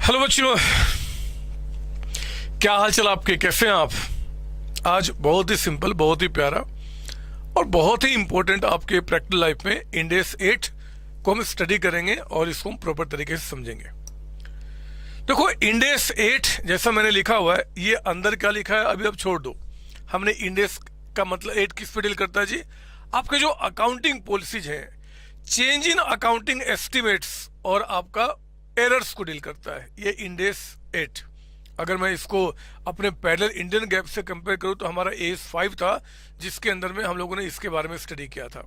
Hello बच्चों, क्या हाल चाल आपके? कैसे हैं आप? आज बहुत ही सिंपल, बहुत ही प्यारा और बहुत ही इंपॉर्टेंट आपके प्रैक्टिकल लाइफ में इंडेस 8 को हम स्टडी करेंगे और इसको हम प्रॉपर तरीके से समझेंगे। देखो, इंडेस 8 जैसा मैंने लिखा हुआ है, ये अंदर क्या लिखा है अभी अब छोड़ दो। हमने इंडेस का मतलब 8 किस पे डील करता है जी? आपके जो अकाउंटिंग पॉलिसीज हैं, चेंज इन अकाउंटिंग एस्टिमेट्स और आपका एरर्स को डील करता है ये इंडेस 8। अगर मैं इसको अपने पैरेलल इंडियन गैप से कंपेयर करूं तो हमारा एस 5 था, जिसके अंदर में हम लोगों ने इसके बारे में स्टडी किया था।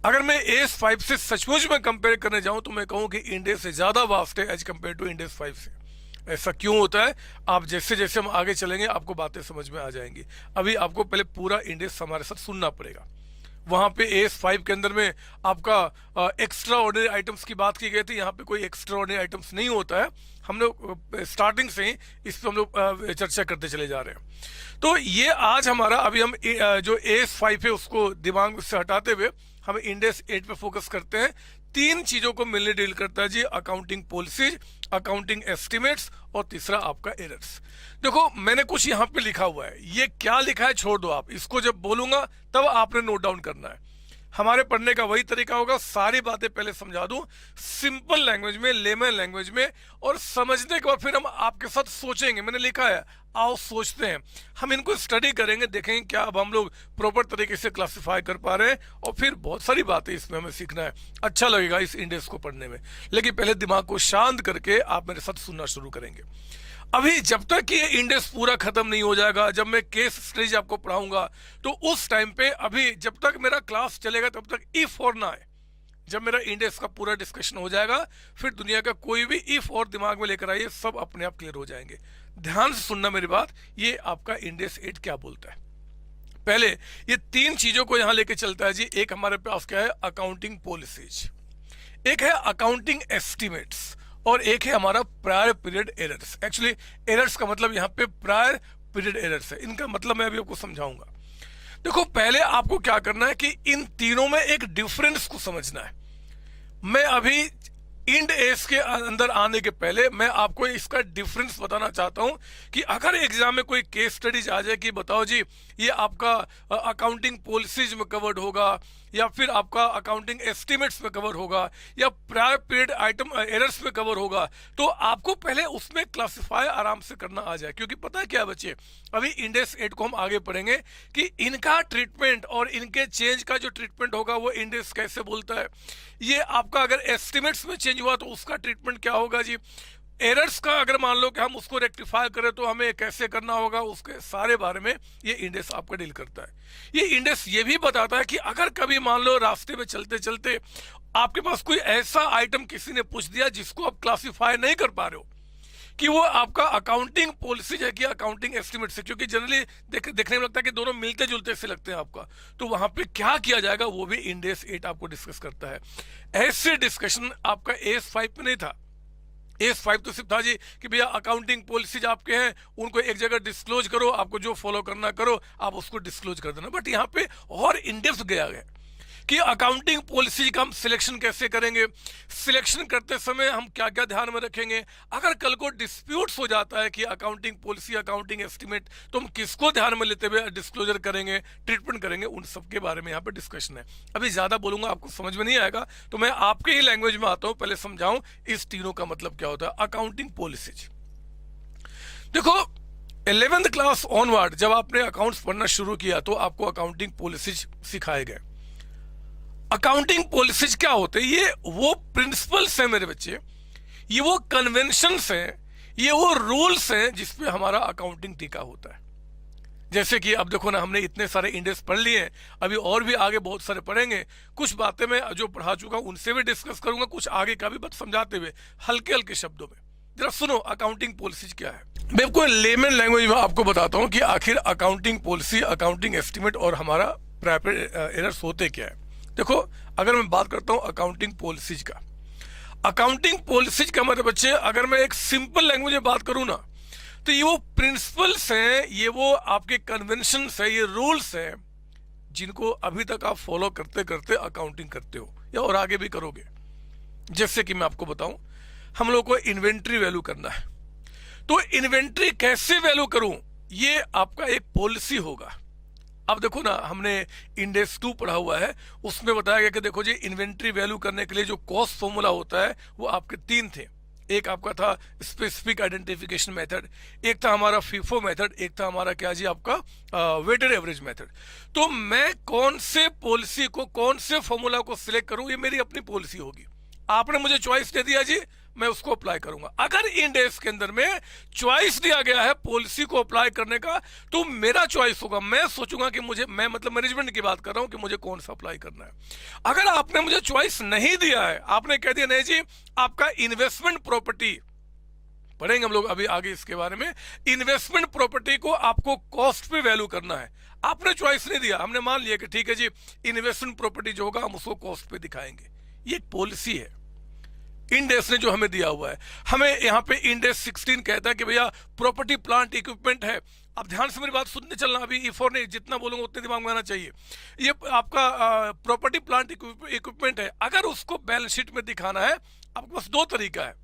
अगर मैं एस 5 से सचमुच में कंपेयर करने जाऊं तो मैं कहूं कि इंडेस से ज्यादा वास्ट है एज कंपेयर टू इंडेस 5 से। ऐसा क्यों होता है? आप जैसे जैसे हम आगे चलेंगे आपको बातें समझ में आ जाएंगी। अभी आपको पहले पूरा इंडेस हमारे साथ सुनना पड़ेगा। वहां पे एस 5 के अंदर में आपका एक्स्ट्रा ऑर्डिनरी आइटम्स की बात की गई थी। यहाँ पे कोई एक्स्ट्रा ऑर्डिनरी आइटम्स नहीं होता है। हम लोग स्टार्टिंग से ही इस पर हम लोग चर्चा करते चले जा रहे हैं। तो ये आज हमारा अभी हम जो एस 5 है उसको दिमाग से हटाते हुए हम इंडेस 8 पे फोकस करते हैं। तीन चीजों को मिलने डील करता है जी, अकाउंटिंग पॉलिसीज, अकाउंटिंग एस्टिमेट्स और तीसरा आपका एरर्स। देखो, मैंने कुछ यहाँ पे लिखा हुआ है, ये क्या लिखा है छोड़ दो आप, इसको जब बोलूंगा तब आपने नोट डाउन करना है। हमारे पढ़ने का वही तरीका होगा, सारी बातें पहले समझा दूं सिंपल लैंग्वेज में, लेमन लैंग्वेज में, और समझने के बाद फिर हम आपके साथ सोचेंगे। मैंने लिखा है, आओ सोचते हैं। हम इनको स्टडी करेंगे, देखेंगे क्या अब हम लोग प्रॉपर तरीके से क्लासिफाई कर पा रहे हैं, और फिर बहुत सारी बातें इसमें हमें सीखना है। अच्छा लगेगा इस इंडेक्स को पढ़ने में, लेकिन पहले दिमाग को शांत करके आप मेरे साथ सुनना शुरू करेंगे। अभी जब तक ये इंडेक्स पूरा खत्म नहीं हो जाएगा, जब मैं केस स्टडीज आपको पढ़ाऊंगा तो उस टाइम पे, अभी जब तक मेरा क्लास चलेगा तब तक इफ और ना है। जब मेरा इंडेक्स का पूरा डिस्कशन हो जाएगा फिर दुनिया का कोई भी इफ और दिमाग में लेकर आइए, सब अपने आप क्लियर हो जाएंगे। ध्यान से सुनना मेरी बात, ये आपका इंडेक्स 8 क्या बोलता है। पहले ये तीन चीजों को यहां लेके चलता है जी। एक हमारे पास क्या है, अकाउंटिंग पॉलिसीज, एक है अकाउंटिंग एस्टिमेट्स, और एक है हमारा prior period errors. Actually errors का मतलब यहाँ पे प्रायर पीरियड एरर्स है। इनका मतलब मैं अभी आपको समझाऊंगा। देखो, पहले आपको क्या करना है कि इन तीनों में एक डिफरेंस को समझना है। मैं अभी इंड एस के अंदर आने के पहले मैं आपको इसका डिफरेंस बताना चाहता हूं कि अगर एग्जाम में कोई केस स्टडीज आ जाए कि बताओ जी ये आपका अकाउंटिंग पॉलिसीज में कवर्ड होगा, या फिर आपका अकाउंटिंग एस्टिमेट्स में कवर होगा, या प्रायर पीरियड आइटम एरर्स में कवर होगा, तो आपको पहले उसमें क्लासिफाई आराम से करना आ जाए। क्योंकि पता है क्या बच्चे, अभी इंडेक्स 8 को हम आगे पढ़ेंगे कि इनका ट्रीटमेंट और इनके चेंज का जो ट्रीटमेंट होगा वो इंडेक्स कैसे बोलता है। ये आपका अगर एस्टिमेट्स में चेंज हुआ तो उसका ट्रीटमेंट क्या होगा जी। एरर्स का अगर मान लो कि हम उसको रेक्टिफाई करें तो हमें कैसे करना होगा, उसके सारे बारे में ये इंडेक्स आपका डील करता है। ये इंडेक्स ये भी बताता है कि अगर कभी मान लो रास्ते में चलते चलते आपके पास कोई ऐसा आइटम किसी ने पूछ दिया जिसको आप क्लासिफाई नहीं कर पा रहे हो, कि वो आपका अकाउंटिंग पॉलिसी है कि अकाउंटिंग एस्टिमेट से, क्योंकि जनरली देखने में लगता है कि दोनों मिलते जुलते से लगते हैं आपका, तो वहां पे क्या किया जाएगा वो भी इंडेक्स 8 आपको डिस्कस करता है। ऐसे डिस्कशन आपका एस 5 में नहीं था। एस 5 तो सिर्फ था जी कि भैया अकाउंटिंग पॉलिसीज आपके हैं, उनको एक जगह डिस्क्लोज करो, आपको जो फॉलो करना करो, आप उसको डिस्क्लोज कर देना। बट यहाँ पे और इनडेप्थ गया है कि अकाउंटिंग पॉलिसी का हम सिलेक्शन कैसे करेंगे, सिलेक्शन करते समय हम क्या क्या ध्यान में रखेंगे, अगर कल को डिस्प्यूट्स हो जाता है कि अकाउंटिंग पॉलिसी अकाउंटिंग एस्टिमेट, तो हम किसको ध्यान में लेते हुए डिस्क्लोजर करेंगे, ट्रीटमेंट करेंगे, उन सब के बारे में यहाँ पे डिस्कशन है। अभी ज्यादा बोलूंगा आपको समझ में नहीं आएगा, तो मैं आपके ही लैंग्वेज में आता हूँ, पहले समझाऊं इस तीनों का मतलब क्या होता है। अकाउंटिंग पॉलिसीज, देखो 11th क्लास ऑनवर्ड जब आपने अकाउंट्स पढ़ना शुरू किया तो आपको अकाउंटिंग पॉलिसीज सिखाए गए। अकाउंटिंग पॉलिसीज क्या होते हैं? ये वो प्रिंसिपल्स हैं मेरे बच्चे, ये वो कन्वेंशंस हैं, ये वो रूल्स हैं जिसपे हमारा अकाउंटिंग टिका होता है। जैसे कि अब देखो ना, हमने इतने सारे इंडेक्स पढ़ लिए हैं, अभी और भी आगे बहुत सारे पढ़ेंगे। कुछ बातें मैं जो पढ़ा चुका हूं उनसे भी डिस्कस करूंगा, कुछ आगे का भी बात समझाते हुए हल्के हल्के शब्दों में। जरा सुनो अकाउंटिंग पॉलिसीज क्या है। मैं आपको लेमन लैंग्वेज में आपको बताता हूं कि आखिर अकाउंटिंग पॉलिसी, अकाउंटिंग एस्टिमेट और हमारा प्रायर एरर्स होते क्या है। देखो, अगर मैं बात करता हूं अकाउंटिंग पॉलिसीज का, अकाउंटिंग पॉलिसीज का मतलब बच्चे अगर मैं एक सिंपल लैंग्वेज में बात करूं ना, तो ये वो प्रिंसिपल्स हैं, ये वो आपके कन्वेंशंस है, ये रूल्स हैं जिनको अभी तक आप फॉलो करते करते अकाउंटिंग करते हो या और आगे भी करोगे। जैसे कि मैं आपको बताऊं, हम लोग को इन्वेंट्री वैल्यू करना है। तो इन्वेंट्री कैसे वैल्यू करूं, ये आपका एक पॉलिसी होगा। अब देखो ना, हमने इंडेक्स 2 पढ़ा हुआ है, उसमें बताया गया कि देखो जी, इन्वेंट्री वैल्यू करने के लिए जो कॉस्ट फॉर्मूला होता है वो आपके 3 थे। एक आपका था स्पेसिफिक आइडेंटिफिकेशन मेथड, एक था हमारा फीफो मेथड, एक था हमारा क्या जी आपका वेटेड एवरेज मेथड। तो मैं कौन से पॉलिसी को, कौन से फॉर्मूला को सिलेक्ट करूं, ये मेरी अपनी पॉलिसी होगी। आपने मुझे चॉइस दे दिया जी, मैं उसको अप्लाई करूंगा। अगर इंडेक्स के अंदर में चॉइस दिया गया है पॉलिसी को अप्लाई करने का, तो मेरा चॉइस होगा, मैं सोचूंगा कि मुझे, मैं मतलब मैनेजमेंट की बात कर रहा हूं कि मुझे कौन सा अप्लाई करना है। अगर आपने मुझे चॉइस नहीं दिया है, आपने कह दिया नहीं जी आपका इन्वेस्टमेंट प्रॉपर्टी, पढ़ेंगे हम लोग अभी आगे इसके बारे में, इन्वेस्टमेंट प्रॉपर्टी को आपको कॉस्ट पे वैल्यू करना है, आपने चॉइस नहीं दिया, हमने मान लिया कि ठीक है जी इन्वेस्टमेंट प्रॉपर्टी जो होगा हम उसको कॉस्ट पे दिखाएंगे। ये एक पॉलिसी है इंडेक्स ने जो हमें दिया हुआ है। हमें यहाँ पे इंडेक्स 16 कहता है कि भैया प्रॉपर्टी प्लांट इक्विपमेंट है। अब ध्यान से मेरी बात सुनने चलना, अभी E4 नहीं, जितना बोलूंगा उतने दिमाग में आना चाहिए। ये आपका प्रॉपर्टी प्लांट इक्विपमेंट है, अगर उसको बैलेंस शीट में दिखाना है, आपके पास 2 तरीका है,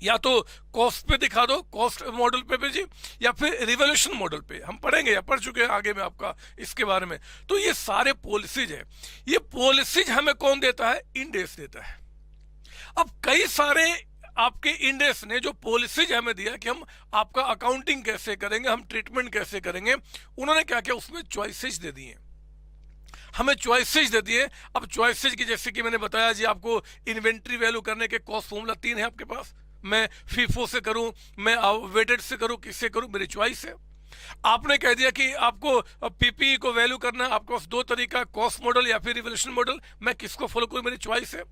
या तो कॉस्ट पे दिखा दो, कॉस्ट मॉडल पे जी, या फिर रिवोल्यूशन मॉडल पे। हम पढ़ेंगे या पढ़ चुके हैं आगे में आपका इसके बारे में। तो ये सारे पॉलिसीज है, ये पॉलिसीज हमें कौन देता है, इंडेक्स देता है। अब कई सारे आपके इंडेक्स ने जो पॉलिसीज हमें दिया कि हम आपका अकाउंटिंग कैसे करेंगे, हम ट्रीटमेंट कैसे करेंगे, उन्होंने क्या किया, उसमें चॉइसेज दे दिए, हमें चॉइसेज दे दिए। अब चॉइसेज की जैसे कि मैंने बताया जी, आपको इन्वेंट्री वैल्यू करने के कॉस्ट फॉर्मूला 3 है आपके पास, मैं फीफो से करूं, मैं वेटेड से करूं, किससे करूं, मेरी चॉइस है। आपने कह दिया कि आपको पीपीई को वैल्यू करना है, आपके पास 2 तरीका, कॉस्ट मॉडल या फिर रिवोल्यूशन मॉडल, मैं किसको फॉलो करूं, मेरी चॉइस है।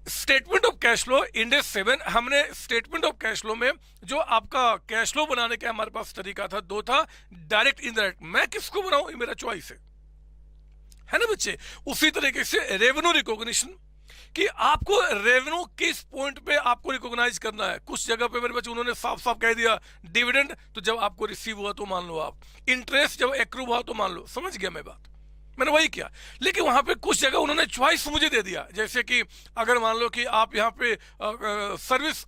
Statement of cash flow index 7, हमने स्टेटमेंट ऑफ कैश फ्लो में जो आपका कैश फ्लो बनाने का हमारे पास तरीका था 2 था, डायरेक्ट इनडायरेक्ट, मैं किसको बनाऊं, ये मेरा चॉइस है ना बच्चे। उसी तरीके से रेवेन्यू रिकॉग्निशन, कि आपको रेवेन्यू किस पॉइंट पे आपको रिकॉग्नाइज करना है। कुछ जगह पे मेरे बच्चे उन्होंने साफ साफ कह दिया डिविडेंड तो जब आपको रिसीव हुआ तो मान लो आप, इंटरेस्ट जब एक्रू हुआ तो मान लो, समझ गया मैं बात, मैंने वही किया। लेकिन वहां पे कुछ जगह उन्होंने चॉइस मुझे दे दिया, जैसे कि अगर मान लो कि आप यहाँ पे सर्विस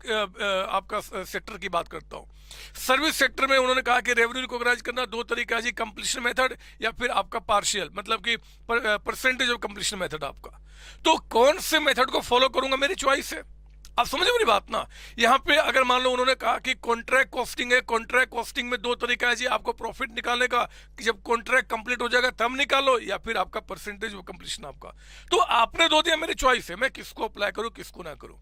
आपका सेक्टर की बात करता हूँ, सर्विस सेक्टर में उन्होंने कहा कि रेवेन्यू रिकॉग्नाइज करना 2 तरीका जी, कंप्लीशन मेथड या फिर आपका पार्शियल, मतलब कि परसेंटेज ऑफ कंप्लीशन मेथड आपका। तो कौन से मेथड को फॉलो करूंगा, मेरी चॉइस है। आप समझे मेरी बात ना। यहाँ पे अगर मान लो उन्होंने कहा कि कॉन्ट्रैक्ट कॉस्टिंग है, कॉन्ट्रैक्ट कॉस्टिंग में 2 तरीका है जी आपको प्रॉफिट निकालने का, कि जब कॉन्ट्रैक्ट कंप्लीट हो जाएगा तब निकालो, या फिर आपका परसेंटेज ऑफ कंप्लीशन आपका। तो आपने 2 दिया, मेरी चॉइस है, मैं किसको अप्लाई करूं किसको ना करूं।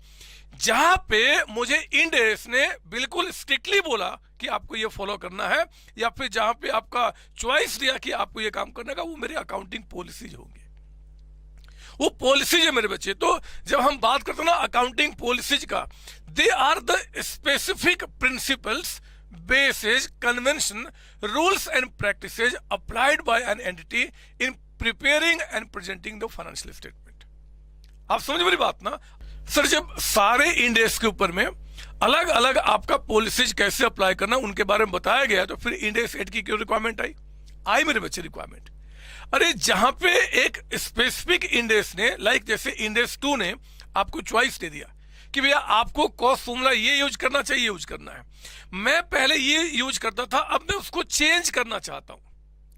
जहां पे मुझे इंडेक्स ने बिल्कुल स्ट्रिक्टली बोला कि आपको ये फॉलो करना है, या फिर जहां पे आपका चॉइस दिया कि आपको ये काम करने का, वो मेरे अकाउंटिंग पॉलिसीज होंगे, वो पॉलिसीज है मेरे बच्चे। तो जब हम बात करते हैं ना अकाउंटिंग पॉलिसीज का, they are the specific principles, basis, convention, rules and practices applied by an entity in preparing and presenting the financial statement. आप समझ मेरी बात ना सर। जब सारे इंडेक्स के ऊपर में अलग अलग आपका पॉलिसीज कैसे अप्लाई करना उनके बारे में बताया गया, तो फिर इंडेक्स 8 की क्यों रिक्वायरमेंट आई मेरे बच्चे रिक्वायरमेंट। अरे जहां पे एक स्पेसिफिक इंडेक्स ने, लाइक जैसे इंडेक्स 2 ने आपको चॉइस दे दिया कि भैया आपको कॉस्ट फॉर्मूला ये यूज करना चाहिए, यूज करना है। मैं पहले ये यूज करता था, अब मैं उसको चेंज करना चाहता हूं,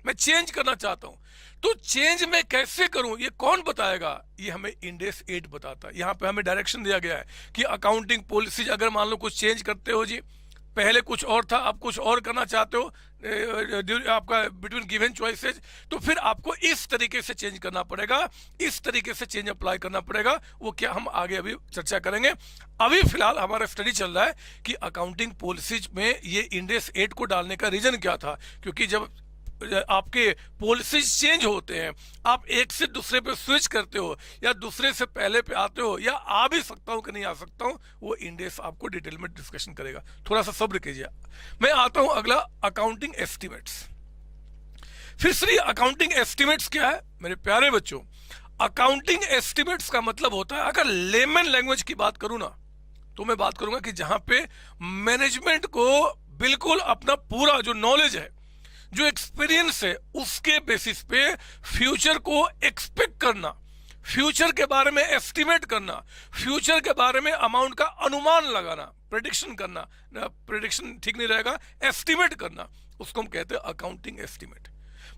मैं चेंज करना चाहता हूं। तो चेंज मैं कैसे करूं, ये कौन बताएगा, ये हमें इंडेक्स 8 बताता है। यहां पे हमें डायरेक्शन दिया गया है कि अकाउंटिंग पॉलिसीज अगर मान लो कुछ चेंज करते हो जी, पहले कुछ और था अब कुछ और करना चाहते हो आपका बिटवीन गिवन चॉइसेज, तो फिर आपको इस तरीके से चेंज करना पड़ेगा, इस तरीके से चेंज अप्लाई करना पड़ेगा। वो क्या हम आगे अभी चर्चा करेंगे। अभी फिलहाल हमारा स्टडी चल रहा है कि अकाउंटिंग पॉलिसीज में ये इंडेक्स 8 को डालने का रीजन क्या था, क्योंकि जब आपके पॉलिसीज चेंज होते हैं, आप एक से दूसरे पे स्विच करते हो या दूसरे से पहले पे आते हो, या आ भी सकता हूं कि नहीं आ सकता हूं, वो इंडेक्स आपको डिटेल में डिस्कशन करेगा। थोड़ा सा सब्र कीजिए। मैं आता हूं अगला, अकाउंटिंग एस्टिमेट्स। फिर श्री अकाउंटिंग एस्टिमेट्स क्या है मेरे प्यारे बच्चों। अकाउंटिंग एस्टिमेट्स का मतलब होता है, अगर लेमन लैंग्वेज की बात करूं ना, तो मैं बात करूंगा कि जहां पे मैनेजमेंट को बिल्कुल अपना पूरा जो नॉलेज है, जो एक्सपीरियंस है, उसके बेसिस पे फ्यूचर को एक्सपेक्ट करना, फ्यूचर के बारे में एस्टिमेट करना, फ्यूचर के बारे में अमाउंट का अनुमान लगाना, प्रेडिक्शन करना, प्रेडिक्शन ठीक नहीं रहेगा, एस्टिमेट करना, उसको हम कहते हैं अकाउंटिंग एस्टिमेट।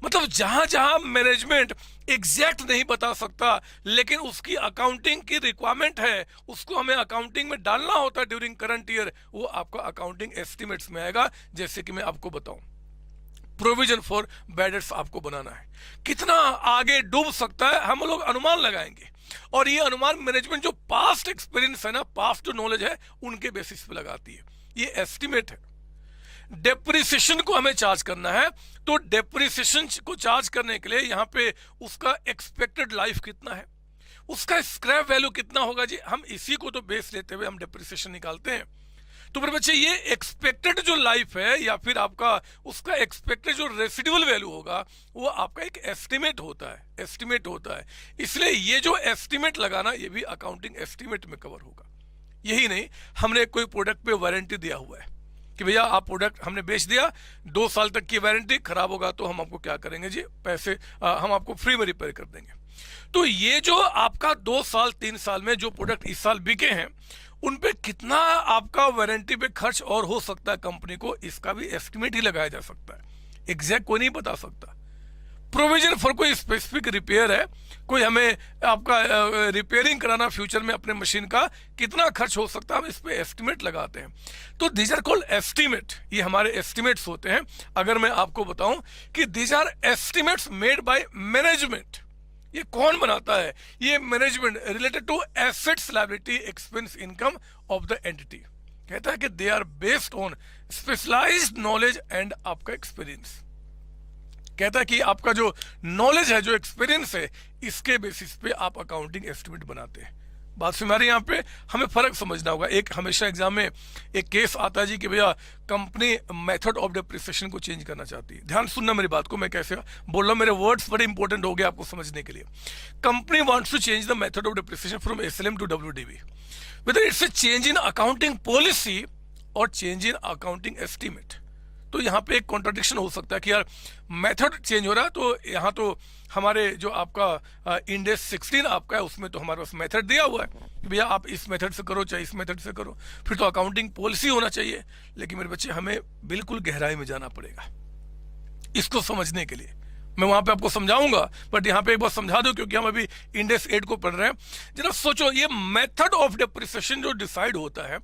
मतलब जहां जहां मैनेजमेंट एग्जैक्ट नहीं बता सकता लेकिन उसकी अकाउंटिंग की रिक्वायरमेंट है, उसको हमें अकाउंटिंग में डालना होता है ड्यूरिंग करंट ईयर, वो आपका अकाउंटिंग एस्टिमेट्स में आएगा। जैसे कि मैं आपको बताऊं, प्रोविजन फॉर बैड डेट्स आपको बनाना है, कितना आगे डूब सकता है हम लोग अनुमान लगाएंगे, और ये अनुमान मैनेजमेंट जो पास्ट एक्सपीरियंस है ना, पास्ट जो नॉलेज है, उनके बेसिस पे लगाती है। ये एस्टिमेट है। डेप्रिसिएशन को हमें चार्ज करना है, तो डेप्रिसिएशन को चार्ज करने के लिए यहां पे उसका एक्सपेक्टेड लाइफ कितना है, उसका स्क्रैप वैल्यू कितना होगा जी, हम इसी को तो बेस लेते हुए हम डेप्रिसिएशन निकालते हैं। तो मेरे बच्चे ये एक्सपेक्टेड जो लाइफ है या फिर आपका उसका एक्सपेक्टेड जो रेसिडुअल वैल्यू होगा, वो आपका एक एस्टिमेट होता है, एस्टिमेट होता है। इसलिए ये जो एस्टिमेट लगाना, ये भी अकाउंटिंग एस्टिमेट में कवर होगा। यही नहीं, हमने कोई प्रोडक्ट पे वारंटी दिया हुआ है कि भैया आप प्रोडक्ट हमने बेच दिया, 2 साल तक की वारंटी, खराब होगा तो हम आपको क्या करेंगे जी, पैसे हम आपको फ्री में रिपेयर कर देंगे। तो ये जो आपका 2 साल 3 साल में जो प्रोडक्ट इस साल बिके हैं, उन पे कितना आपका वारंटी पे खर्च और हो सकता है कंपनी को, इसका भी एस्टिमेट ही लगाया जा सकता है। एग्जैक्ट कोई नहीं बता सकता। प्रोविजन फॉर कोई स्पेसिफिक रिपेयर है, कोई हमें आपका रिपेयरिंग कराना फ्यूचर में अपने मशीन का, कितना खर्च हो सकता है, हम इस पे एस्टिमेट लगाते हैं। तो दीज आर कॉल्ड एस्टिमेट, ये हमारे एस्टिमेट्स होते हैं। अगर मैं आपको बताऊं कि these are estimates made by management, ये कौन बनाता है, ये management, related to assets, liability, expense, income of the entity. कहता है कि they are based on specialised knowledge and आपका एक्सपीरियंस। कहता है कि आपका जो नॉलेज है, जो एक्सपीरियंस है, इसके बेसिस पे आप अकाउंटिंग एस्टिमेट बनाते हैं। बात से हमारे यहाँ पे हमें फर्क समझना होगा। एक हमेशा एग्जाम में एक केस आता है जी कि भैया कंपनी मेथड ऑफ डेप्रिसिएशन को चेंज करना चाहती है। ध्यान सुनना मेरी बात को, मैं कैसे बोल रहा हूँ, मेरे वर्ड्स बड़े इंपॉर्टेंट हो गए आपको समझने के लिए। Company wants to change the method of depreciation from SLM to WDV, whether it's a change in accounting policy और चेंज इन अकाउंटिंग एस्टिमेट। तो यहाँ पे एक कॉन्ट्रडिक्शन हो सकता है कि यार मेथड चेंज हो रहा है, तो यहाँ तो हमारे जो आपका इंडेक्स 16 आपका है, उसमें तो हमारे पास मेथड दिया हुआ है कि भैया आप इस मेथड से करो चाहे इस मेथड से करो, फिर तो अकाउंटिंग पॉलिसी होना चाहिए। लेकिन मेरे बच्चे, हमें बिल्कुल गहराई में जाना पड़ेगा इसको समझने के लिए। मैं वहां पे आपको समझाऊंगा, बट यहाँ पे एक बार समझा दो क्योंकि हम अभी इंडेक्स 8 को पढ़ रहे हैं। जरा सोचो, ये मेथड ऑफ डेप्रिसिएशन जो डिसाइड होता है,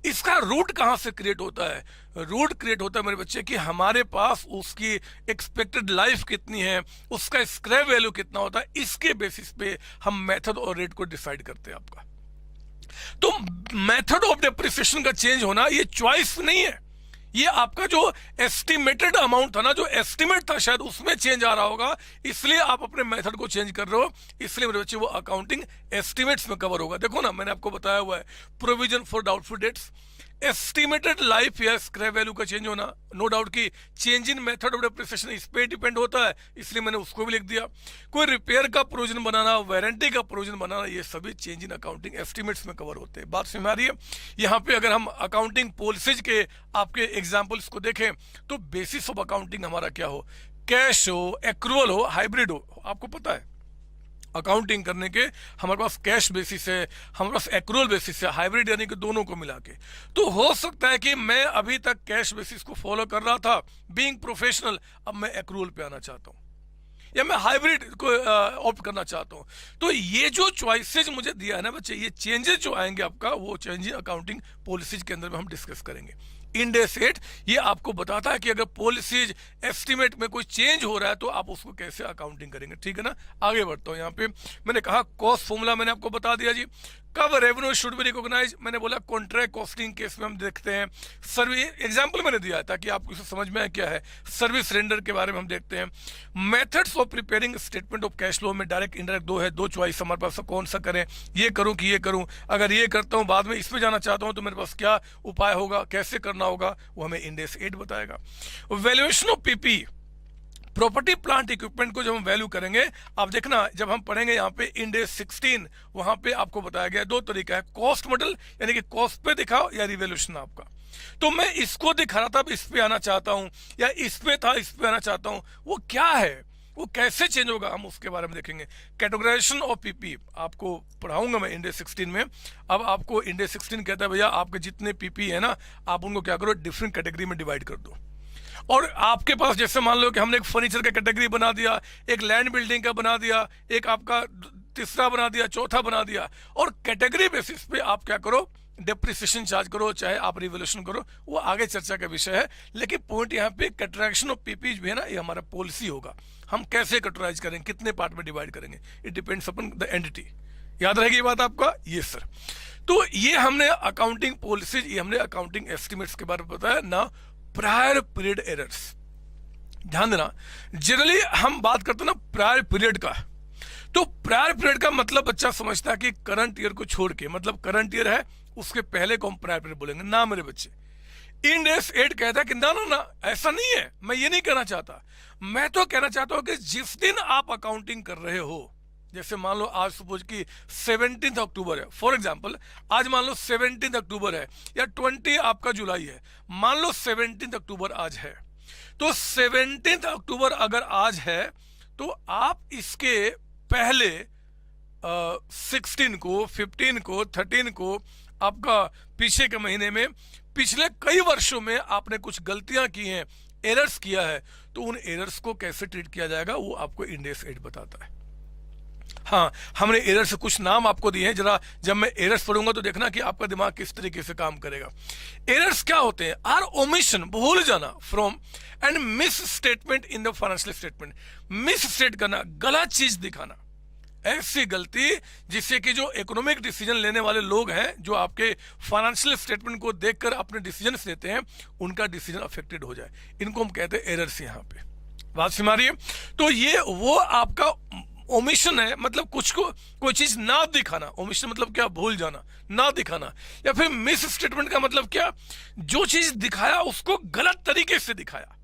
इसका रूट कहां से क्रिएट होता है? रूट क्रिएट होता है मेरे बच्चे कि हमारे पास उसकी एक्सपेक्टेड लाइफ कितनी है, उसका स्क्रैप वैल्यू कितना होता है, इसके बेसिस पे हम मेथड और रेट को डिसाइड करते हैं आपका। तो मेथड ऑफ डेप्रिसिएशन का चेंज होना ये चॉइस नहीं है, ये आपका जो एस्टिमेटेड अमाउंट था ना, जो एस्टिमेट था, शायद उसमें चेंज आ रहा होगा, इसलिए आप अपने मेथड को चेंज कर रहे हो। इसलिए मेरे बच्चे वो अकाउंटिंग एस्टिमेट्स में कवर होगा। देखो ना, मैंने आपको बताया हुआ है, provision for doubtful debts, estimated life या स्क्रैप वैल्यू का चेंज होना, नो डाउट कि change in method of depreciation इस पे डिपेंड होता है, इसलिए मैंने उसको भी लिख दिया। कोई रिपेयर का प्रोविजन बनाना, वारंटी का प्रोविजन बनाना, ये सभी चेंज इन अकाउंटिंग एस्टिमेट्स में कवर होते हैं। बात समझ में आ रही है? यहाँ पे अगर हम अकाउंटिंग पॉलिसीज के आपके एग्जाम्पल्स को देखें तो बेसिस ऑफ अकाउंटिंग हमारा क्या हो, कैश हो, एक्रूअल हो, हाइब्रिड हो। आपको पता है अकाउंटिंग करने के हमारे पास कैश बेसिस है, हमारे पास एक्रूअल बेसिस है, हाइब्रिड यानी कि दोनों को मिला के। तो हो सकता है कि मैं अभी तक कैश बेसिस को फॉलो कर रहा था बीइंग प्रोफेशनल, अब मैं एक्रूअल पे आना चाहता हूँ या मैं हाइब्रिड को ऑप्ट करना चाहता हूँ। तो ये जो चॉइसेज मुझे दिया है ना बच्चे, ये चेंजेस जो आएंगे आपका, वो चेंजेस अकाउंटिंग पॉलिसीज के अंदर में हम डिस्कस करेंगे। इंडेक्स 8 ये आपको बताता है कि अगर पॉलिसीज एस्टिमेट में कोई चेंज हो रहा है तो आप उसको कैसे अकाउंटिंग करेंगे। ठीक है ना, आगे बढ़ता हूं। यहाँ पे मैंने कहा कॉस्ट फॉर्मूला मैंने आपको बता दिया जी। कब रेवेन्यू शुड बी रिकॉग्नाइज, मैंने बोला कॉन्ट्रैक्ट कॉस्टिंग केस में हम देखते हैं। सर्विस एग्जांपल मैंने दिया ताकि आपको इसे समझ में आए क्या है। सर्विस रेंडर के बारे में हम देखते हैं। Methods of preparing statement of cash flow में डायरेक्ट इंडायरेक्ट दो है, दो चॉइस हमारे पास, कौन सा करें, ये करूं कि ये करूं। अगर ये करता हूं बाद में इस पे जाना चाहता हूं तो मेरे पास क्या उपाय होगा, कैसे करना होगा, वो हमें इंडेक्स 8 बताएगा। Valuation of PP, property plant equipment को जब हम वैल्यू करेंगे, आप देखना जब हम पढ़ेंगे यहाँ पे इंडेक्स 16, वहां पे आपको बताया गया दो तरीका है, कॉस्ट मॉडल यानी कि कॉस्ट पे दिखाओ या रिवैल्यूएशन आपका। तो मैं इसको दिखा रहा था, इस पे आना चाहता हूं, या इस पे था इस पे आना चाहता हूं, वो क्या है वो कैसे चेंज होगा हम उसके बारे में देखेंगे। कैटेगराइजेशन ऑफ पीपी आपको पढ़ाऊंगा मैं इंडेक्स 16 में। अब आपको इंडेक्स 16 कहता है भैया आपके जितने पीपी है ना, आप उनको क्या करो, डिफरेंट कैटेगरी में डिवाइड कर दो। और आपके पास जैसे मान लो कि हमने एक फर्नीचर का कैटेगरी बना दिया, एक लैंड बिल्डिंग का बना दिया, एक आपका तीसरा बना दिया, चौथा बना दिया, और कैटेगरी बेसिस पे आप क्या करो, डेप्रिसिएशन चार्ज करो, चाहे आप रिवोल्यूशन करो, वो आगे चर्चा का विषय है। लेकिन पॉइंट यहाँ पे कैटेगराइजेशन ऑफ पीपीज भी है ना, ये हमारा पॉलिसी होगा। हम कैसे कैटेगराइज करेंगे, कितने पार्ट में डिवाइड करेंगे, it depends upon the entity. याद रहेगी ये बात आपका? ये सर, तो ये हमने अकाउंटिंग पॉलिसीज, ये हमने अकाउंटिंग एस्टिमेट्स के बारे में बताया ना। प्रायर पीरियड एरर्स, ध्यान देना, जनरली हम बात करते हैं ना प्रायर पीरियड का, तो प्रायर पीरियड का मतलब बच्चा समझता है कि करंट ईयर को छोड़ के, मतलब करंट ईयर है उसके पहले को हम प्रायर पीरियड बोलेंगे ना मेरे बच्चे। इंडेक्स 8 कहता है कि ना ना ना, ऐसा नहीं है, मैं ये नहीं कहना चाहता। मैं तो कहना चाहता हूं कि जिस दिन आप अकाउंटिंग कर रहे हो, जैसे मान लो आज सपोज कि 17 अक्टूबर है, फॉर एग्जांपल आज मान लो 17 अक्टूबर है, या 20 आपका जुलाई है, मान लो 17 अक्टूबर आज है, तो 17 अक्टूबर अगर आज है तो आप इसके पहले 16 को, 15 को, 13 को, आपका पीछे के महीने में, पिछले कई वर्षों में आपने कुछ गलतियां की हैं, एरर्स किया है, तो उन एरर्स को कैसे ट्रीट किया जाएगा वो आपको इंडेक्स 8 बताता है। हाँ, हमने एरर्स से कुछ नाम आपको दिए हैं, जरा जब मैं एरर्स पढ़ूंगा तो देखना कि आपका दिमाग किस तरीके से काम करेगा। एरर्स क्या होते हैं? आर ओमिशन, भूल जाना, from and miss statement in the financial statement. Miss state करना, गलत चीज दिखाना, ऐसी गलती जिससे कि जो इकोनॉमिक डिसीजन लेने वाले लोग हैं, जो आपके फाइनेंशियल स्टेटमेंट को देखकर अपने डिसीजन लेते हैं, उनका डिसीजन अफेक्टेड हो जाए, इनको हम कहते हैं एरर्स। यहाँ पे बात समझ आ रही है? तो ये वो आपका ओमिशन है, मतलब कुछ को कोई चीज ना दिखाना। ओमिशन मतलब क्या? भूल जाना, ना दिखाना। या फिर मिस स्टेटमेंट का मतलब क्या? जो चीज दिखाया उसको गलत तरीके से दिखाया।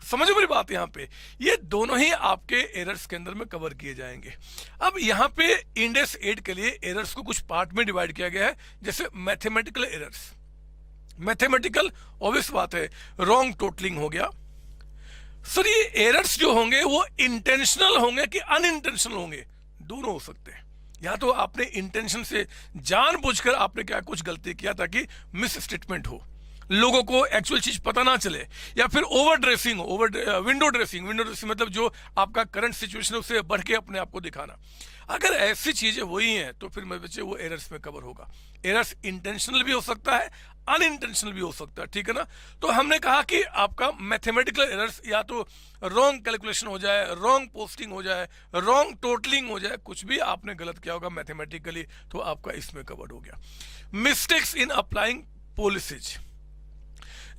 समझो मेरी बात? यहाँ पे ये दोनों ही आपके एरर्स के अंदर में कवर किए जाएंगे। अब यहाँ पे इंडेक्स 8 के लिए एरर्स को कुछ पार्ट में डिवाइड किया गया है, जैसे मैथमेटिकल एरर्स। मैथमेटिकल ऑब्वियस बात है, रॉन्ग टोटलिंग हो गया। सर ये एरर्स जो होंगे वो इंटेंशनल होंगे कि अनइंटेंशनल होंगे? दोनों हो सकते हैं। या तो आपने इंटेंशन से जानबूझकर आपने क्या कुछ गलती किया ताकि मिस स्टेटमेंट हो, लोगों को एक्चुअल चीज पता ना चले, या फिर ओवर ड्रेसिंग हो, विंडो ड्रेसिंग मतलब जो आपका करंट सिचुएशन है उससे बढ़ के अपने आप को दिखाना। अगर ऐसी चीजें हुई हैं तो फिर मेरे बच्चे वो एरर्स में कवर होगा। एरर्स इंटेंशनल भी हो सकता है, अनइंटेंशनल भी हो सकता है, ठीक है ना। तो हमने कहा कि आपका मैथमेटिकल एरर्स या तो रॉन्ग कैलकुलेशन हो जाए, रॉन्ग पोस्टिंग हो जाए, रॉन्ग टोटलिंग हो जाए, कुछ भी आपने गलत किया होगा मैथमेटिकली, तो आपका इसमें कवर्ड हो गया। मिस्टेक्स इन अप्लाइंग पॉलिसीज,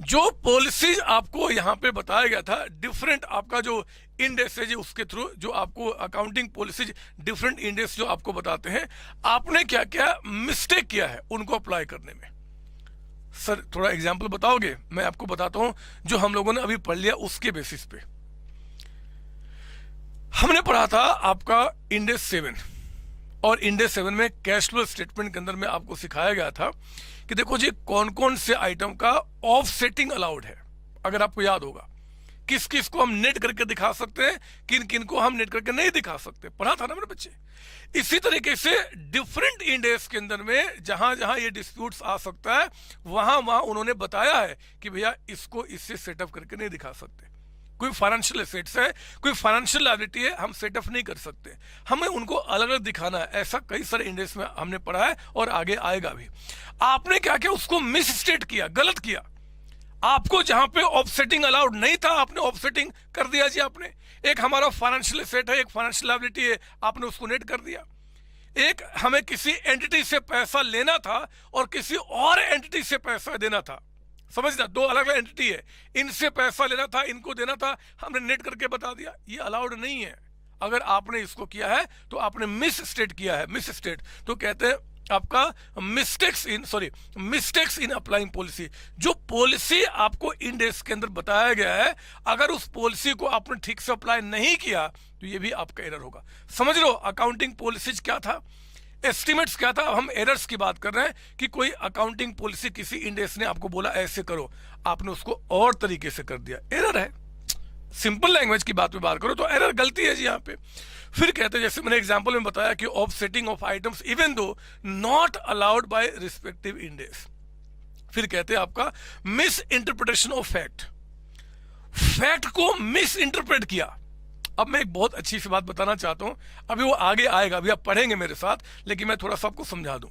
जो पॉलिसीज आपको यहां पे बताया गया था, डिफरेंट आपका जो इंडेक्स है उसके थ्रू जो आपको अकाउंटिंग पॉलिसीज डिफरेंट इंडेक्स जो आपको बताते हैं, आपने क्या क्या मिस्टेक किया है उनको अप्लाई करने में। सर थोड़ा एग्जांपल बताओगे? मैं आपको बताता हूं जो हम लोगों ने अभी पढ़ लिया उसके बेसिस पे। हमने पढ़ा था आपका इंडेक्स 7, और इंडेक्स 7 में कैश फ्लो स्टेटमेंट के अंदर में आपको सिखाया गया था कि देखो जी कौन कौन से आइटम का ऑफसेटिंग अलाउड है। अगर आपको याद होगा, किस किस को हम नेट करके दिखा सकते हैं, किन किन को हम नेट करके नहीं दिखा सकते, पढ़ा था ना मेरे बच्चे। इसी तरीके से डिफरेंट इंडेक्स के अंदर में जहां जहां ये डिस्प्यूट्स आ सकता है, वहां वहां उन्होंने बताया है कि भैया इसको इससे सेटअप करके नहीं दिखा सकते। कोई फाइनेंशियल एसेट्स है, कोई फाइनेंशियल लायबिलिटी है, हम सेटअप नहीं कर सकते, हमें उनको अलग अलग दिखाना है। ऐसा कई सारे इंडेक्स में हमने पढ़ा है और आगे आएगा भी। आपने क्या किया? उसको मिस स्टेट किया, गलत किया। आपको जहां पे ऑफसेटिंग अलाउड नहीं था, आपने ऑफसेटिंग कर दिया जी। आपने एक हमारा फाइनेंशियल एसेट है, एक फाइनेंशियल लायबिलिटी है, आपने उसको नेट कर दिया। एक हमें किसी एंटिटी से पैसा लेना था और किसी और एंटिटी से पैसा देना था, समझना, दो अलग अलग एंटिटी है, इनसे पैसा लेना था, इनको देना था, हमने नेट करके बता दिया। ये अलाउड नहीं है। अगर आपने इसको किया है तो आपने मिस स्टेट किया है। मिस स्टेट तो कहते हैं आपका मिस्टेक्स इन अप्लाइंग पॉलिसी। जो पॉलिसी आपको इंडेक्स के अंदर बताया गया है, अगर उस पॉलिसी को आपने ठीक से अप्लाई नहीं किया तो ये भी आपका एरर होगा। समझ लो अकाउंटिंग पॉलिसीज क्या था, एस्टिमेट्स क्या था। अब हम एरर्स की बात कर रहे हैं कि कोई अकाउंटिंग पॉलिसी किसी इंडेक्स ने आपको बोला ऐसे करो, आपने उसको और तरीके से कर दिया, एरर है। सिंपल लैंग्वेज की बात पे बात करो तो एरर गलती है जी यहाँ पे। फिर कहते हैं, जैसे मैंने एग्जांपल में बताया कि offsetting of items even though not allowed by respective index. फिर कहते हैं आपका miss interpretation of fact, fact को मिस इंटरप्रेट किया। अब मैं एक बहुत अच्छी सी बात बताना चाहता हूं, अभी वो आगे आएगा, अभी आप पढ़ेंगे मेरे साथ, लेकिन मैं थोड़ा सा आपको समझा दूं।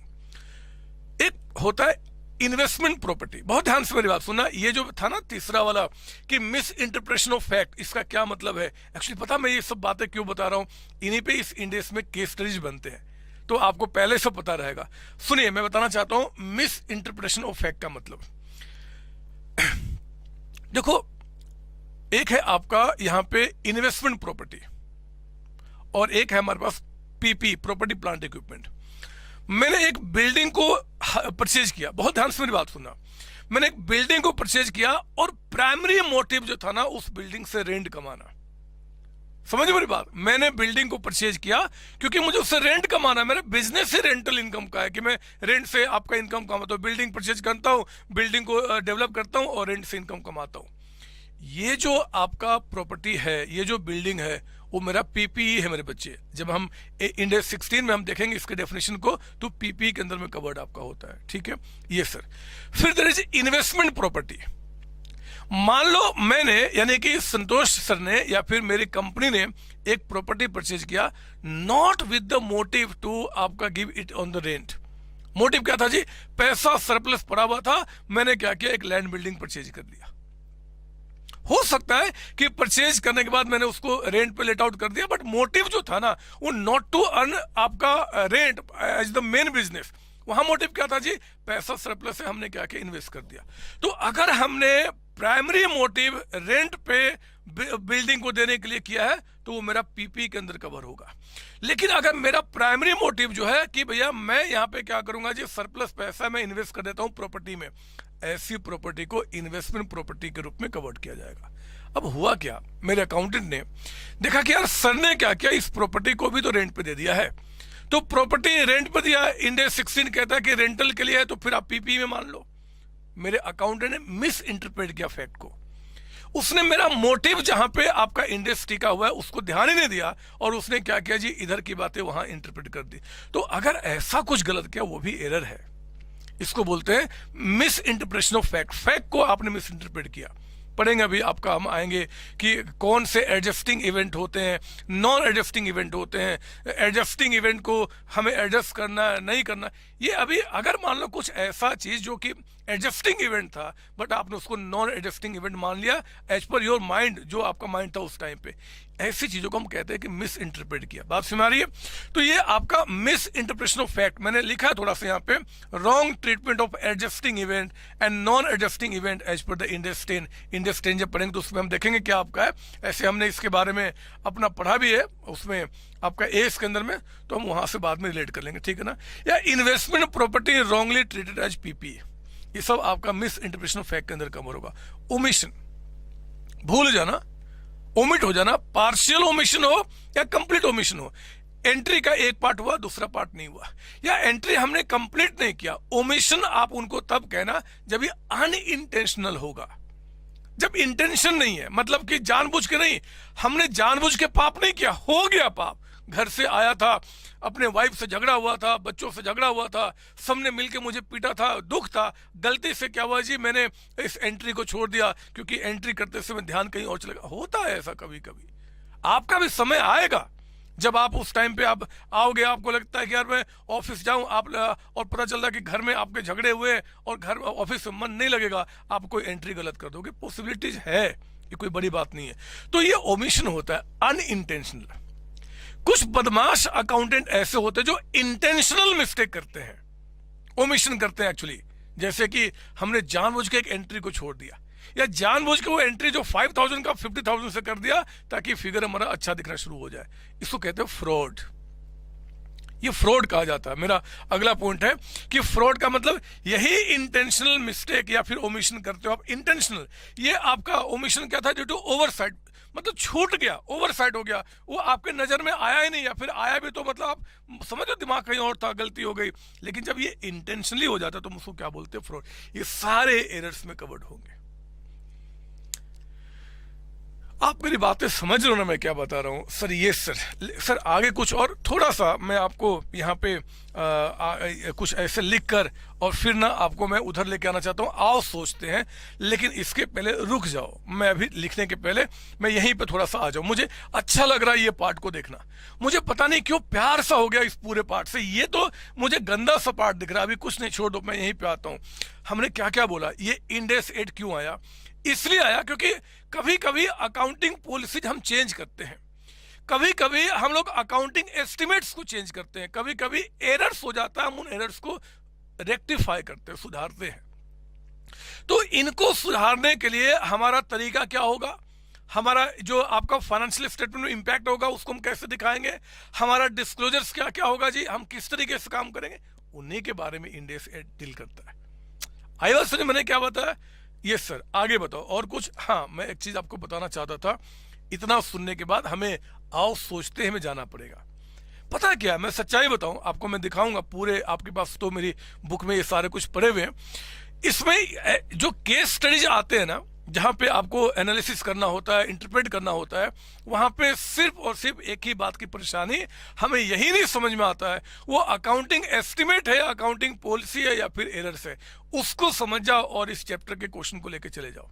एक होता है इन्वेस्टमेंट प्रॉपर्टी, बहुत ध्यान से मेरी बात सुनना। ये जो था ना तीसरा वाला कि मिस इंटरप्रेशन ऑफ फैक्ट, इसका क्या मतलब है? एक्चुअली पता मैं ये सब बातें क्यों बता रहा हूं, इन्हीं पे इस इंडेक्स में केस स्टडीज बनते हैं, तो आपको पहले से पता रहेगा। सुनिए, मैं बताना चाहता हूं मिस इंटरप्रेशन ऑफ फैक्ट का मतलब। देखो, एक है आपका यहां पे इन्वेस्टमेंट प्रॉपर्टी और एक है हमारे पास पीपी, प्रॉपर्टी प्लांट इक्विपमेंट। मैंने एक बिल्डिंग को परचेज किया, बहुत ध्यान से मेरी बात सुनना। मैंने एक बिल्डिंग को परचेज किया और प्राइमरी मोटिव जो था ना उस बिल्डिंग से रेंट कमाना। समझ मेरी बात, मैंने बिल्डिंग को परचेज किया क्योंकि मुझे उससे रेंट कमाना है। मेरा बिजनेस ही रेंटल इनकम का है कि मैं रेंट से आपका इनकम कमाता हूं। बिल्डिंग परचेज करता हूं, बिल्डिंग को डेवलप करता हूं और रेंट से इनकम कमाता हूं। ये जो आपका प्रॉपर्टी है, ये जो बिल्डिंग है, वो मेरा पीपीई है मेरे बच्चे। जब हम इंडेक्स 16 में हम देखेंगे इसके डेफिनेशन को, तो पीपीई के अंदर में कवर्ड आपका होता है, ठीक है ये सर। फिर देयर इज इन्वेस्टमेंट प्रॉपर्टी। मान लो मैंने, यानी कि संतोष सर ने या फिर मेरी कंपनी ने एक प्रॉपर्टी परचेज किया, not with the motive to आपका give it on the rent. Motive क्या था जी? पैसा सरप्लस पड़ा हुआ था, मैंने क्या किया, एक लैंड बिल्डिंग परचेज कर लिया। हो सकता है कि परचेज करने के बाद मैंने उसको रेंट पे लेट आउट कर दिया, बट मोटिव जो था ना वो नॉट टू अर्न आपका rent as the main business. वहां मोटिव क्या था जी? पैसा सरप्लस है, हमने क्या किया, इन्वेस्ट कर दिया। तो अगर हमने प्राइमरी मोटिव रेंट पे बिल्डिंग को देने के लिए किया है तो वो मेरा पीपी के अंदर कवर होगा। लेकिन अगर मेरा प्राइमरी मोटिव जो है कि भैया मैं यहाँ पे क्या करूंगा जी, सरप्लस पैसा मैं इन्वेस्ट कर देता हूँ प्रॉपर्टी में, ऐसी प्रॉपर्टी को इन्वेस्टमेंट प्रॉपर्टी के रूप में कवर्ड किया जाएगा। अब हुआ क्या, मेरे अकाउंटेंट ने देखा कि यार सर ने क्या किया, इस प्रॉपर्टी को भी तो रेंट पे दे दिया है, तो प्रॉपर्टी रेंट पे दिया, इंडेक्स 16 कहता है कि रेंटल के लिए है, तो फिर आप पीपी में मान लो। मेरे अकाउंटेंट ने मिस इंटरप्रेट किया फैक्ट को। उसने मेरा मोटिव जहां पे आपका इंडेक्स टिका हुआ है उसको ध्यान ही नहीं दिया और उसने क्या किया जी, इधर की बातें वहां इंटरप्रेट कर दी। तो अगर ऐसा कुछ गलत किया वो भी एरर है, इसको बोलते हैं miss interpretation of fact. Fact को आपने मिस इंटरप्रेट किया। पढ़ेंगे अभी आपका, हम आएंगे कि कौन से एडजस्टिंग इवेंट होते हैं, नॉन एडजस्टिंग इवेंट होते हैं, एडजस्टिंग इवेंट को हमें एडजस्ट करना नहीं करना। ये अभी अगर मान लो कुछ ऐसा चीज जो कि एडजस्टिंग इवेंट था बट आपने उसको नॉन एडजस्टिंग इवेंट मान लिया एज पर योर माइंड, जो आपका माइंड था उस टाइम पे, ऐसी चीजों को हम कहते हैं कि मिस इंटरप्रेट किया। बात समझ आ रही है? तो ये आपका मिस इंटरप्रेशन ऑफ फैक्ट। मैंने लिखा है थोड़ा सा यहाँ पे, wrong treatment of adjusting event and non adjusting event as per the index 10। Index 10 जब पढ़ेंगे तो उसमें हम देखेंगे क्या आपका है। ऐसे हमने इसके बारे में अपना पढ़ा भी है उसमें आपका एस के अंदर में, तो हम वहां से बाद में रिलेट कर लेंगे, ठीक है ना। या investment property wrongly treated as PP, ये सब आपका मिस इंटरप्रेशन ऑफ फैक्ट के अंदर कवर होगा। ओमिशन, भूल जाना, ओमिट हो जाना, पार्शियल ओमिशन हो या कंप्लीट ओमिशन हो। एंट्री का एक पार्ट हुआ, दूसरा पार्ट नहीं हुआ, या एंट्री हमने कंप्लीट नहीं किया। ओमिशन आप उनको तब कहना जब ये अनइंटेंशनल होगा, जब इंटेंशन नहीं है, मतलब कि जानबूझ के नहीं, हमने जानबूझ के पाप नहीं किया, हो गया पाप। घर से आया था, अपने वाइफ से झगड़ा हुआ था, बच्चों से झगड़ा हुआ था, सबने मिलके मुझे पीटा था, दुख था, गलती से क्या हुआ जी, मैंने इस एंट्री को छोड़ दिया क्योंकि एंट्री करते समय ध्यान कहीं और चलेगा। होता है ऐसा कभी कभी, आपका भी समय आएगा जब आप उस टाइम पे आप आओगे, आपको लगता है कि यार मैं ऑफिस जाऊं, आप और पता चल रहा है कि घर में आपके झगड़े हुए और घर ऑफिस में मन नहीं लगेगा, आप कोई एंट्री गलत कर दोगे, पॉसिबिलिटीज है, ये कोई बड़ी बात नहीं है। तो ये ओमिशन होता है अनइंटेंशनल। कुछ बदमाश अकाउंटेंट ऐसे होते हैं जो इंटेंशनल मिस्टेक करते हैं, ओमिशन करते हैं एक्चुअली, जैसे कि हमने जानबूझ के एक एंट्री को छोड़ दिया, या जानबूझ के वो एंट्री जो 5000 का 50,000 से कर दिया ताकि फिगर हमारा अच्छा दिखना शुरू हो जाए। इसको कहते हैं फ्रॉड। ये फ्रॉड कहा जाता है। मेरा अगला पॉइंट है कि फ्रॉड का मतलब यही इंटेंशनल मिस्टेक या फिर ओमिशन करते हो आप। इंटेंशनल, ये आपका ओमिशन क्या था, ड्यू टू ओवरसाइट, मतलब छूट गया, ओवरसाइट हो गया, वो आपके नजर में आया ही नहीं, या फिर आया भी तो मतलब आप समझो दिमाग कहीं और था, गलती हो गई। लेकिन जब ये इंटेंशनली हो जाता है तो उसको क्या बोलते हैं, फ्रॉड। ये सारे एरर्स में कवर्ड होंगे। आप मेरी बातें समझ रहे हो ना मैं क्या बता रहा हूँ सर? ये सर आगे कुछ और थोड़ा सा मैं आपको यहाँ पे कुछ ऐसे लिख कर और फिर ना आपको मैं उधर लेके आना चाहता हूँ। आओ सोचते हैं, लेकिन इसके पहले रुक जाओ। मैं अभी लिखने के पहले मैं यहीं पे थोड़ा सा आ जाऊँ। मुझे अच्छा लग रहा है ये पार्ट को देखना। मुझे पता नहीं क्यों प्यार सा हो गया इस पूरे पार्ट से। ये तो मुझे गंदा सा पार्ट दिख रहा है। अभी कुछ नहीं, छोड़ दो, मैं यहीं पे आता हूँ। हमने क्या क्या बोला, ये इंड एस 8 क्यों आया? इसलिए आया क्योंकि कभी कभी अकाउंटिंग पॉलिसीज हम चेंज करते हैं, कभी कभी हम लोग अकाउंटिंग एस्टिमेट्स को चेंज करते हैं, कभी कभी एरर्स हो जाता है, हम उन एरर्स को रेक्टिफाई करते हैं, सुधारते हैं। तो इनको सुधारने के लिए हमारा तरीका क्या होगा? हमारा जो आपका फाइनेंशियल स्टेटमेंट में इंपैक्ट होगा उसको हम कैसे दिखाएंगे? हमारा डिस्क्लोजर्स क्या क्या होगा जी, हम किस तरीके से काम करेंगे, उन्हीं के बारे में इंड एस 8 डील करता है। आई बात सुनिए मैंने क्या बताया? यस सर, आगे बताओ और कुछ। हाँ, मैं एक चीज आपको बताना चाहता था। इतना सुनने के बाद हमें आओ सोचते हमें जाना पड़ेगा। पता है क्या, मैं सच्चाई बताऊं आपको, मैं दिखाऊंगा पूरे, आपके पास तो मेरी बुक में ये सारे कुछ पढ़े हुए हैं। इसमें जो केस स्टडीज आते हैं ना, जहां पे आपको एनालिसिस करना होता है, इंटरप्रेट करना होता है, वहां पे सिर्फ और सिर्फ एक ही बात की परेशानी हमें यही नहीं समझ में आता है, वो अकाउंटिंग एस्टिमेट है, अकाउंटिंग पॉलिसी है या फिर एरर्स है। उसको समझ जाओ और इस चैप्टर के क्वेश्चन को लेकर चले जाओ।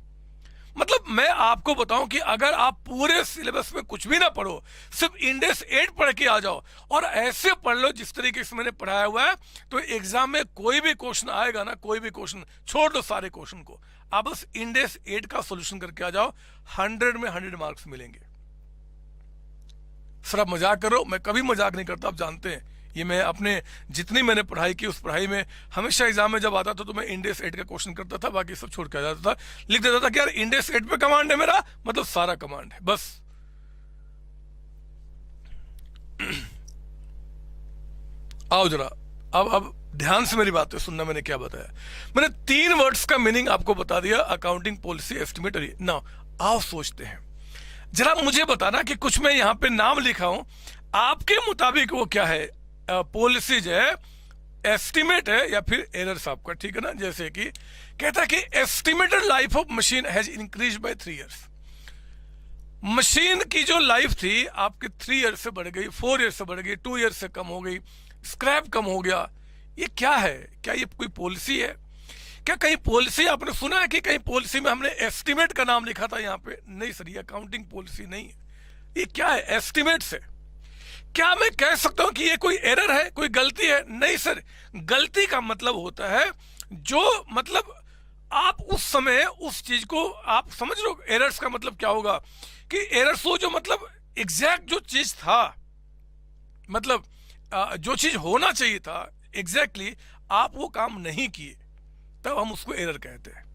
मतलब मैं आपको बताऊं कि अगर आप पूरे सिलेबस में कुछ भी ना पढ़ो, सिर्फ इंड एस 8 पढ़ के आ जाओ और ऐसे पढ़ लो जिस तरीके से मैंने पढ़ाया हुआ है, तो एग्जाम में कोई भी क्वेश्चन आएगा ना, कोई भी क्वेश्चन छोड़ दो, सारे क्वेश्चन को आप बस इंड एस 8 का सॉल्यूशन करके आ जाओ, 100 में 100 मार्क्स मिलेंगे। सर आप मजाक करो? मैं कभी मजाक नहीं करता, आप जानते हैं। ये मैं अपने जितनी मैंने पढ़ाई की उस पढ़ाई में हमेशा एग्जाम में जब आता था तो मैं इंड एस 8 का क्वेश्चन करता था, बाकी सब छोड़ के आ जाता था। लिख देता था कि यार इंड एस 8 पे कमांड है मेरा, मतलब सारा कमांड है बस। आओ जरा अब ध्यान से मेरी बातें सुनना। मैंने क्या बताया? मैंने 3 वर्ड्स का मीनिंग आपको बता दिया, अकाउंटिंग पॉलिसी एस्टिमेट। ना आओ सोचते हैं। जरा मुझे बताना कि कुछ मैं यहाँ पे नाम लिखा हूं, आपके मुताबिक वो क्या है? पॉलिसीज है, एस्टिमेट है या फिर एरर्स आपका, ठीक है ना? जैसे कि कहता है कि estimated life of machine has increase by 3 years. Machine की जो लाइफ थी आपके 3 ईयर से बढ़ गई, 4 ईयर से बढ़ गई, 2 ईयर से कम हो गई, स्क्रैप कम हो गया। ये क्या है? क्या ये कोई पॉलिसी है? क्या कहीं पॉलिसी आपने सुना है कि कहीं पॉलिसी में हमने एस्टिमेट का नाम लिखा था यहाँ पे? नहीं सर, ये अकाउंटिंग पॉलिसी नहीं है। ये क्या है? एस्टिमेट्स है। क्या मैं कह सकता हूं कि ये कोई एरर है, कोई गलती है? नहीं सर, गलती का मतलब होता है जो, मतलब आप उस समय उस चीज को आप समझ रहे हो। एरर्स का मतलब क्या होगा कि एरर्स हो जो मतलब एग्जैक्ट जो चीज था, मतलब जो चीज होना चाहिए था एग्जैक्टली आप वो काम नहीं किए, तब हम उसको एरर कहते हैं।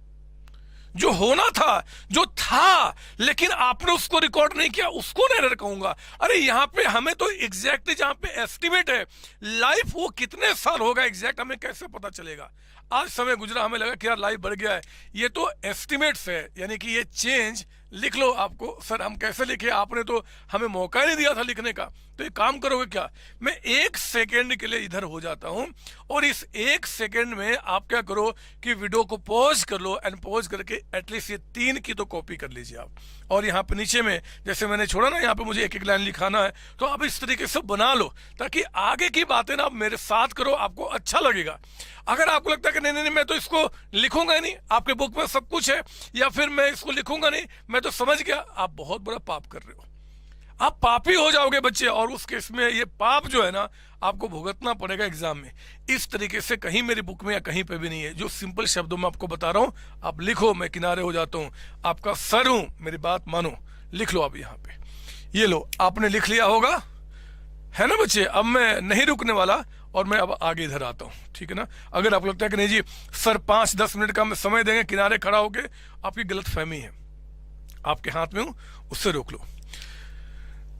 जो होना था, जो था लेकिन आपने उसको रिकॉर्ड नहीं किया, उसको मैं एरर कहूंगा। अरे यहाँ पे हमें तो एग्जैक्टली जहां पे एस्टिमेट है लाइफ, वो कितने साल होगा एग्जैक्ट हमें कैसे पता चलेगा? आज समय गुजरा, हमें लगा कि यार लाइफ बढ़ गया है। ये तो एस्टिमेट्स है, यानी कि ये चेंज लिख लो। आपको सर हम कैसे लिखे? आपने तो हमें मौका नहीं दिया था लिखने का। तो ये काम करोगे क्या? मैं 1 सेकेंड के लिए इधर हो जाता हूं और इस 1 सेकेंड में आप क्या करो कि वीडियो को पॉज कर लो, एंड पॉज करके एटलीस्ट ये 3 की तो कॉपी कर लीजिए आप। और यहाँ पे नीचे में जैसे मैंने छोड़ा ना, यहाँ पे मुझे 1-1 लाइन लिखाना है, तो आप इस तरीके से बना लो ताकि आगे की बातें ना आप मेरे साथ करो, आपको अच्छा लगेगा। अगर आपको लगता है कि नहीं मैं तो इसको लिखूंगा ही नहीं, आपके बुक में सब कुछ है, या फिर मैं इसको लिखूंगा नहीं, मैं तो समझ गया, आप बहुत बड़ा पाप कर रहे हो। आप पापी हो जाओगे बच्चे, और उस केस में ये पाप जो है ना आपको भुगतना पड़ेगा एग्जाम में। इस तरीके से कहीं मेरी बुक में या कहीं पे भी नहीं है। जो सिंपल शब्दों में आपको बता रहा हूं आप लिखो, मैं किनारे हो जाता हूं, आपका सर हूं, मेरी बात मानो। लिख लो आप यहाँ पे, ये लो आपने लिख लिया होगा, है ना बच्चे? अब मैं नहीं रुकने वाला और मैं अब आगे इधर आता हूं, ठीक है ना? अगर आपको लगता है कि नहीं जी सर 5-10 मिनट का समय देंगे किनारे खड़ा होके, आपकी गलत फहमी है, आपके हाथ में हूं, उससे रोक लो।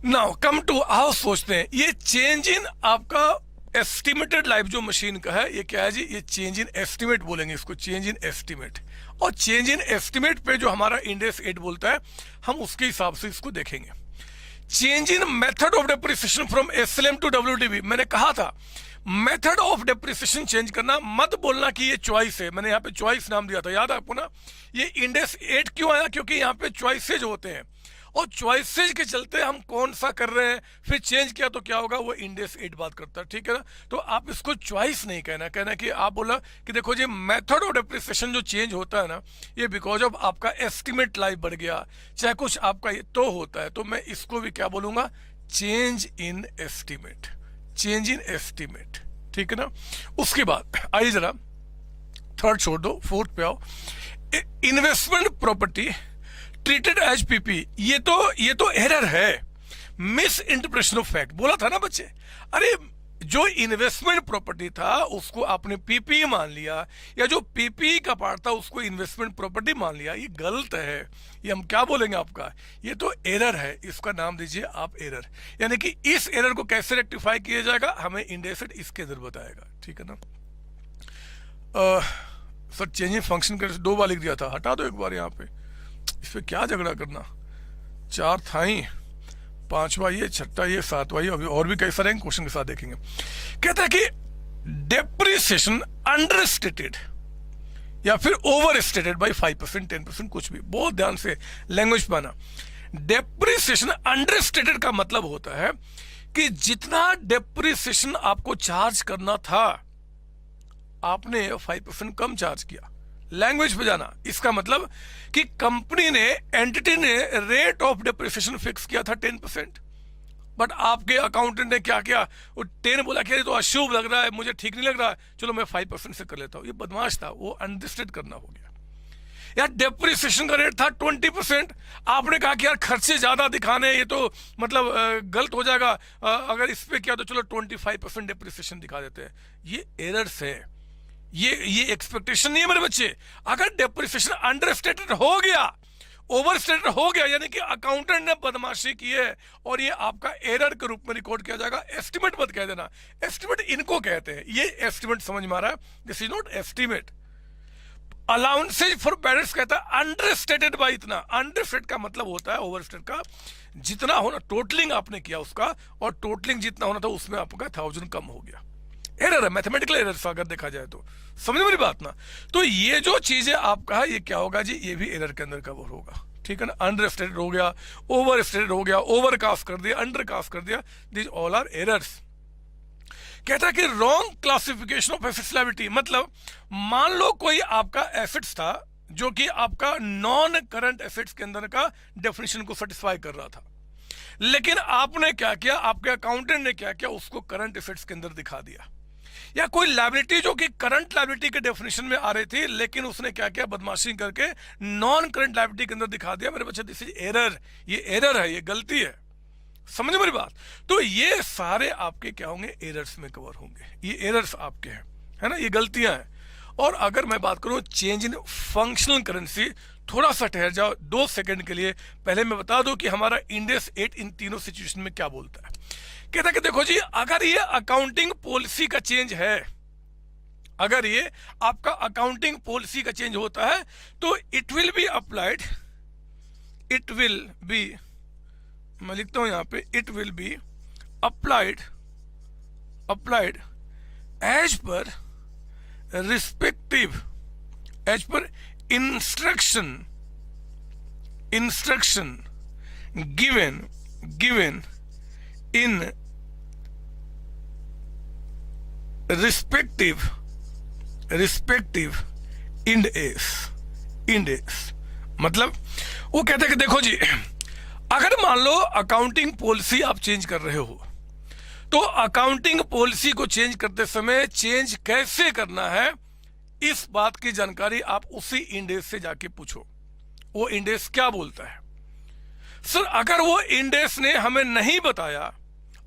नाउ कम टू, आओ सोचते हैं। ये चेंज इन आपका एस्टिमेटेड लाइफ जो मशीन का है, ये क्या है जी? ये चेंज इन एस्टिमेट बोलेंगे इसको, चेंज इन एस्टिमेट। और चेंज इन एस्टिमेट पे जो हमारा इंड एस 8 बोलता है, हम उसके हिसाब से इसको देखेंगे। Change in method of depreciation from SLM to WDV. मैंने कहा था मेथड ऑफ डेप्रिसिएशन चेंज करना, मत बोलना कि ये चॉइस है। मैंने यहाँ पे चॉइस नाम दिया था, याद है आपको ना? ये इंड एस 8 क्यों आया? क्योंकि यहाँ पे चॉइसेज होते हैं, और चॉइसेज के चलते हम कौन सा कर रहे हैं, फिर चेंज किया तो क्या होगा, वो इंड एस 8 बात करता है, ठीक है ना। तो आप इसको चॉइस नहीं कहना, कहना कि आप बोला कि देखो जी मेथड ऑफ डेप्रिसिएशन जो चेंज होता है ना, ये बिकॉज ऑफ आपका एस्टिमेट लाइफ बढ़ गया, चाहे कुछ आपका ये तो होता है, तो मैं इसको भी क्या बोलूंगा, change in estimate, change in estimate, ठीक है ना। उसके बाद आइए जरा थर्ड छोड़ दो, फोर्थ पे आओ। Investment property treated as PP, ये तो एरर है, मिस इंटरप्रिटेशन ऑफ फैक्ट। बोला था ना बच्चे, अरे जो इन्वेस्टमेंट प्रॉपर्टी था उसको आपने पीपी मान लिया, या जो पीपी का पार्ट था उसको इन्वेस्टमेंट प्रॉपर्टी मान लिया, ये गलत है। ये हम क्या बोलेंगे आपका, ये तो एरर है, इसका नाम दीजिए आप एरर। यानी कि इस एरर को कैसे रेक्टिफाई किया जाएगा, हमें इंडेसेट इसके अंदर बताएगा, ठीक है ना। सर चेंजिंग फंक्शन कर 2 बार लिख दिया था, हटा दो एक बार यहाँ पे, इस पे क्या झगड़ा करना, 4 था ही, 5वां ये, 6वां ये, 7वां ये, अभी और भी कई सारे क्वेश्चन के साथ देखेंगे। कहता है कि डेप्रिसिएशन अंडरस्टेटेड या फिर ओवर स्टेटेड बाई 5%, 10%, कुछ भी, बहुत ध्यान से लैंग्वेज पाना। डेप्रिसिएशन अंडरस्टेटेड का मतलब होता है कि जितना डेप्रिसिएशन आपको चार्ज करना था आपने 5% कम चार्ज किया। लैंग्वेज पे जाना, इसका मतलब कि कंपनी ने, एंटिटी ने रेट ऑफ डेप्रिसिएशन फिक्स किया था 10%, बट आपके अकाउंटेंट ने क्या किया, वो 10 बोला कि ये तो अशुभ लग रहा है, मुझे ठीक नहीं लग रहा है, चलो मैं 5% से कर लेता हूं। ये बदमाश था, वो अंडरस्टेट करना हो गया। यार डेप्रिसिएशन का रेट था 20%, आपने कहा कि यार खर्चे ज्यादा दिखाने, ये तो मतलब गलत हो जाएगा, अगर इस पे किया तो चलो 25% डेप्रिसिएशन दिखा देते हैं। ये एरर्स है, ये एक्सपेक्टेशन नहीं है मेरे बच्चे। अगर डेप्रिसिएशन अंडरस्टेटेड हो गया, ओवरस्टेटेड हो गया, यानी कि अकाउंटेंट ने बदमाशी की है और ये आपका एरर के रूप में रिकॉर्ड किया जाएगा। एस्टिमेट मत कह देना, एस्टिमेट इनको कहते हैं, ये एस्टिमेट समझ में आ रहा है, this is not estimate. Allowances for balance कहता है अंडरस्टेटेड बाय इतना, अंडरस्टेट का मतलब होता है ओवरस्टेट का जितना होना, टोटलिंग आपने किया उसका, और टोटलिंग जितना होना था उसमें आपका 1000 कम हो गया। एरर है, मैथमेटिकल एरर अगर देखा जाए तो, समझ मेरी बात ना। तो ये जो चीजें आपका है, ये क्या होगा जी, ये भी एरर के अंदर कवर होगा, ठीक है ना। अंडर स्टेटेड हो गया, ओवर स्टेटेड हो गया, ओवर कास्ट कर दिया, अंडर कास्ट कर दिया, दिस ऑल आर एरर्स। कहता है कि wrong classification of assets liability, मतलब मान लो कोई आपका एसेट्स था जो कि आपका नॉन करंट एसेट्स के अंदर का डेफिनेशन को सेटिस्फाई कर रहा था, लेकिन आपने क्या किया, आपके अकाउंटेंट ने क्या किया, उसको करंट एसेट्स के अंदर दिखा दिया। या कोई लायबिलिटी जो कि करंट लायबिलिटी के डेफिनेशन में आ रही थी, लेकिन उसने क्या किया, बदमाशी करके नॉन करंट लायबिलिटी के अंदर दिखा दिया। मेरे बच्चे दिस इज एरर, ये एरर है, ये गलती है, समझे मेरी बात। तो ये सारे आपके क्या होंगे, एरर्स में कवर होंगे, ये एरर्स आपके हैं, है ना, ये गलतियां हैं। और अगर मैं बात करूं चेंज इन फंक्शनल करेंसी, थोड़ा सा ठहर जाओ 2 सेकंड के लिए, पहले मैं बता दूं कि हमारा इंड एस 8 इन तीनों सिचुएशन में क्या बोलता है। कहता है कि देखो जी, अगर ये अकाउंटिंग पॉलिसी का चेंज है, अगर ये आपका अकाउंटिंग पॉलिसी का चेंज होता है, तो it will be applied, it will be, मैं लिखता हूं यहां पे, it will be applied as per respective, as per instruction given in respective Ind AS. मतलब वो कहते हैं कि देखो जी, अगर मान लो अकाउंटिंग पॉलिसी आप चेंज कर रहे हो, तो अकाउंटिंग पॉलिसी को चेंज करते समय चेंज कैसे करना है, इस बात की जानकारी आप उसी इंडेस से जाके पूछो, वो इंडेस क्या बोलता है। सर अगर वो इंडेस ने हमें नहीं बताया,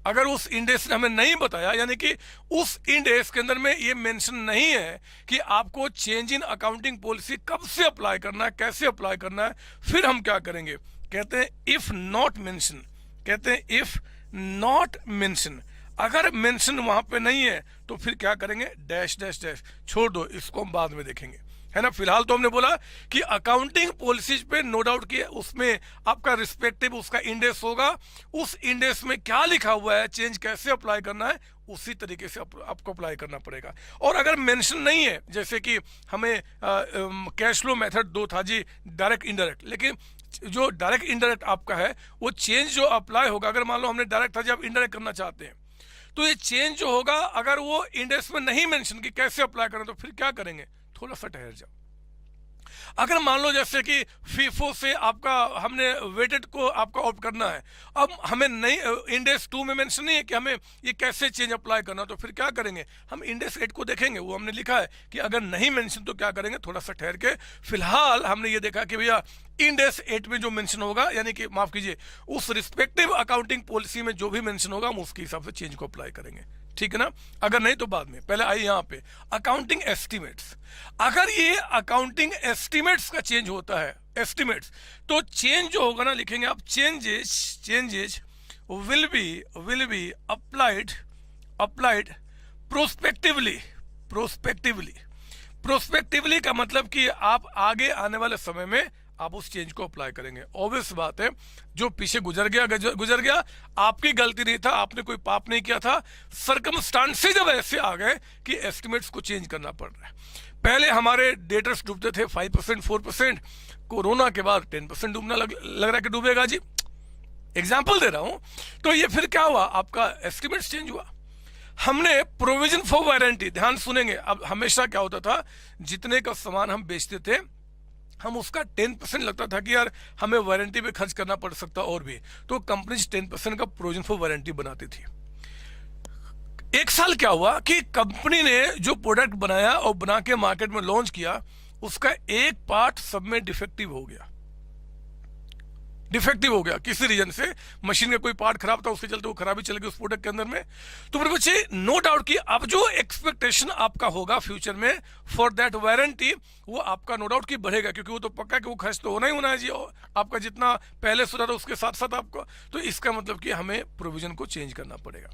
अगर उस इंडेक्स ने हमें नहीं बताया, यानी कि उस इंडेक्स के अंदर में ये मेंशन नहीं है कि आपको चेंज इन अकाउंटिंग पॉलिसी कब से अप्लाई करना है, कैसे अप्लाई करना है, फिर हम क्या करेंगे, कहते हैं इफ नॉट मेंशन, कहते हैं इफ नॉट मेंशन। अगर मेंशन वहां पे नहीं है तो फिर क्या करेंगे, डैश डैश डैश, छोड़ दो, इसको हम बाद में देखेंगे, है ना। फिलहाल तो हमने बोला कि अकाउंटिंग पॉलिसीज पे नो डाउट कि उसमें आपका रिस्पेक्टिव उसका इंडेक्स होगा, उस इंडेक्स में क्या लिखा हुआ है, चेंज कैसे अप्लाई करना है, उसी तरीके से आपको अप्लाई करना पड़ेगा। और अगर मेंशन नहीं है, जैसे कि हमें कैश फ्लो मेथड 2 था जी, डायरेक्ट इनडायरेक्ट, लेकिन जो डायरेक्ट इनडायरेक्ट आपका है वो चेंज जो अप्लाई होगा, अगर मान लो हमने डायरेक्ट था जब इनडायरेक्ट करना चाहते हैं, तो ये चेंज जो होगा अगर वो इंडेक्स में नहीं मेंशन कि कैसे अप्लाई करें तो फिर क्या करेंगे, थोड़ा सा ठहर जाओ। अगर मान लो जैसे कि फीफो से आपका हमने वेटेड को आपका ऑप्ट करना है, अब हमें नहीं इंडेक्स 2 में मेंशन नहीं है कि हमें ये कैसे चेंज अप्लाई करना, तो फिर क्या करेंगे, हम इंडेक्स 8 को देखेंगे, वो हमने लिखा है कि अगर नहीं मेंशन तो क्या करेंगे, थोड़ा सा ठहर के। फिलहाल हमने ये देखा कि भैया इंडेक्स 8 में जो मेंशन होगा, यानी कि माफ कीजिए उस रिस्पेक्टिव अकाउंटिंग पॉलिसी में जो भी मेंशन होगा हम उसके हिसाब से चेंज को अप्लाई करेंगे, ठीक है ना। अगर नहीं तो बाद में, पहले आइए यहाँ पे अकाउंटिंग एस्टिमेट्स। अगर ये अकाउंटिंग एस्टिमेट्स का चेंज होता है, एस्टिमेट्स, तो चेंज जो होगा ना, लिखेंगे आप changes will be applied prospectively का मतलब कि आप आगे आने वाले समय में आप उस चेंज को अप्लाई करेंगे। ऑब्वियस बात है, जो पीछे गुजर गया आपकी गलती नहीं था, आपने कोई पाप नहीं किया था, सर्कमस्टांसेस जब ऐसे आ गए कि एस्टिमेट्स को चेंज करना पड़ रहा है। पहले हमारे डेटर्स डूबते थे 5% 4%, कोरोना के बाद 10% डूबना लग रहा है कि डूबेगा जी, एग्जाम्पल दे रहा हूं। तो ये फिर क्या हुआ, आपका एस्टिमेट्स चेंज हुआ। हमने प्रोविजन फॉर वारंटी, ध्यान सुनेंगे, अब हमेशा क्या होता था, जितने का सामान हम बेचते थे हम उसका 10% लगता था कि यार हमें वारंटी पे खर्च करना पड़ सकता और भी, तो कंपनी 10% का प्रोविजन फॉर वारंटी बनाती थी। एक साल क्या हुआ कि कंपनी ने जो प्रोडक्ट बनाया और बना के मार्केट में लॉन्च किया, उसका एक पार्ट सब में डिफेक्टिव हो गया किसी रीजन से, मशीन का कोई पार्ट खराब था, उसके चलते वो खराबी चल गई उस प्रोडक्ट के अंदर में। तो मेरे बच्चे नो डाउट कि अब जो एक्सपेक्टेशन आपका होगा फ्यूचर में फॉर दैट वारंटी, वो आपका नो डाउट कि बढ़ेगा, क्योंकि वो तो पक्का कि वो खर्च तो होना ही होना है जी, आपका जितना पहले सोचा था उसके साथ साथ आपको। तो इसका मतलब कि हमें प्रोविजन को चेंज करना पड़ेगा।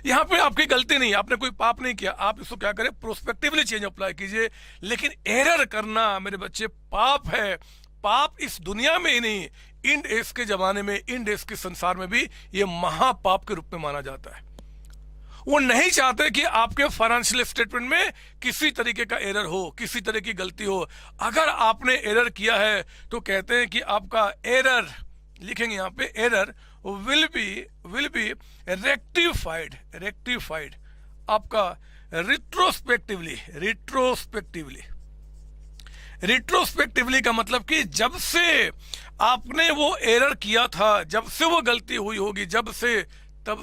यहाँ पे आपकी गलती नहीं, आपने कोई पाप नहीं किया, आप इसको क्या करें, प्रोस्पेक्टिवली चेंज अप्लाई कीजिए। लेकिन एरर करना मेरे बच्चे पाप है। पाप इस दुनिया में ही नहीं, इंड एज के जमाने में, इंड एज के संसार में भी ये महापाप के रूप में माना जाता है। वो नहीं चाहते कि आपके फाइनेंशियल स्टेटमेंट में किसी तरीके का एरर हो, किसी तरह की गलती हो। अगर आपने एरर किया है तो कहते हैं कि आपका एरर, लिखेंगे यहाँ पे, एरर विल बी रेक्टिफाइड आपका रिट्रोस्पेक्टिवली का मतलब कि जब से आपने वो एरर किया था, जब से वो गलती हुई होगी, तब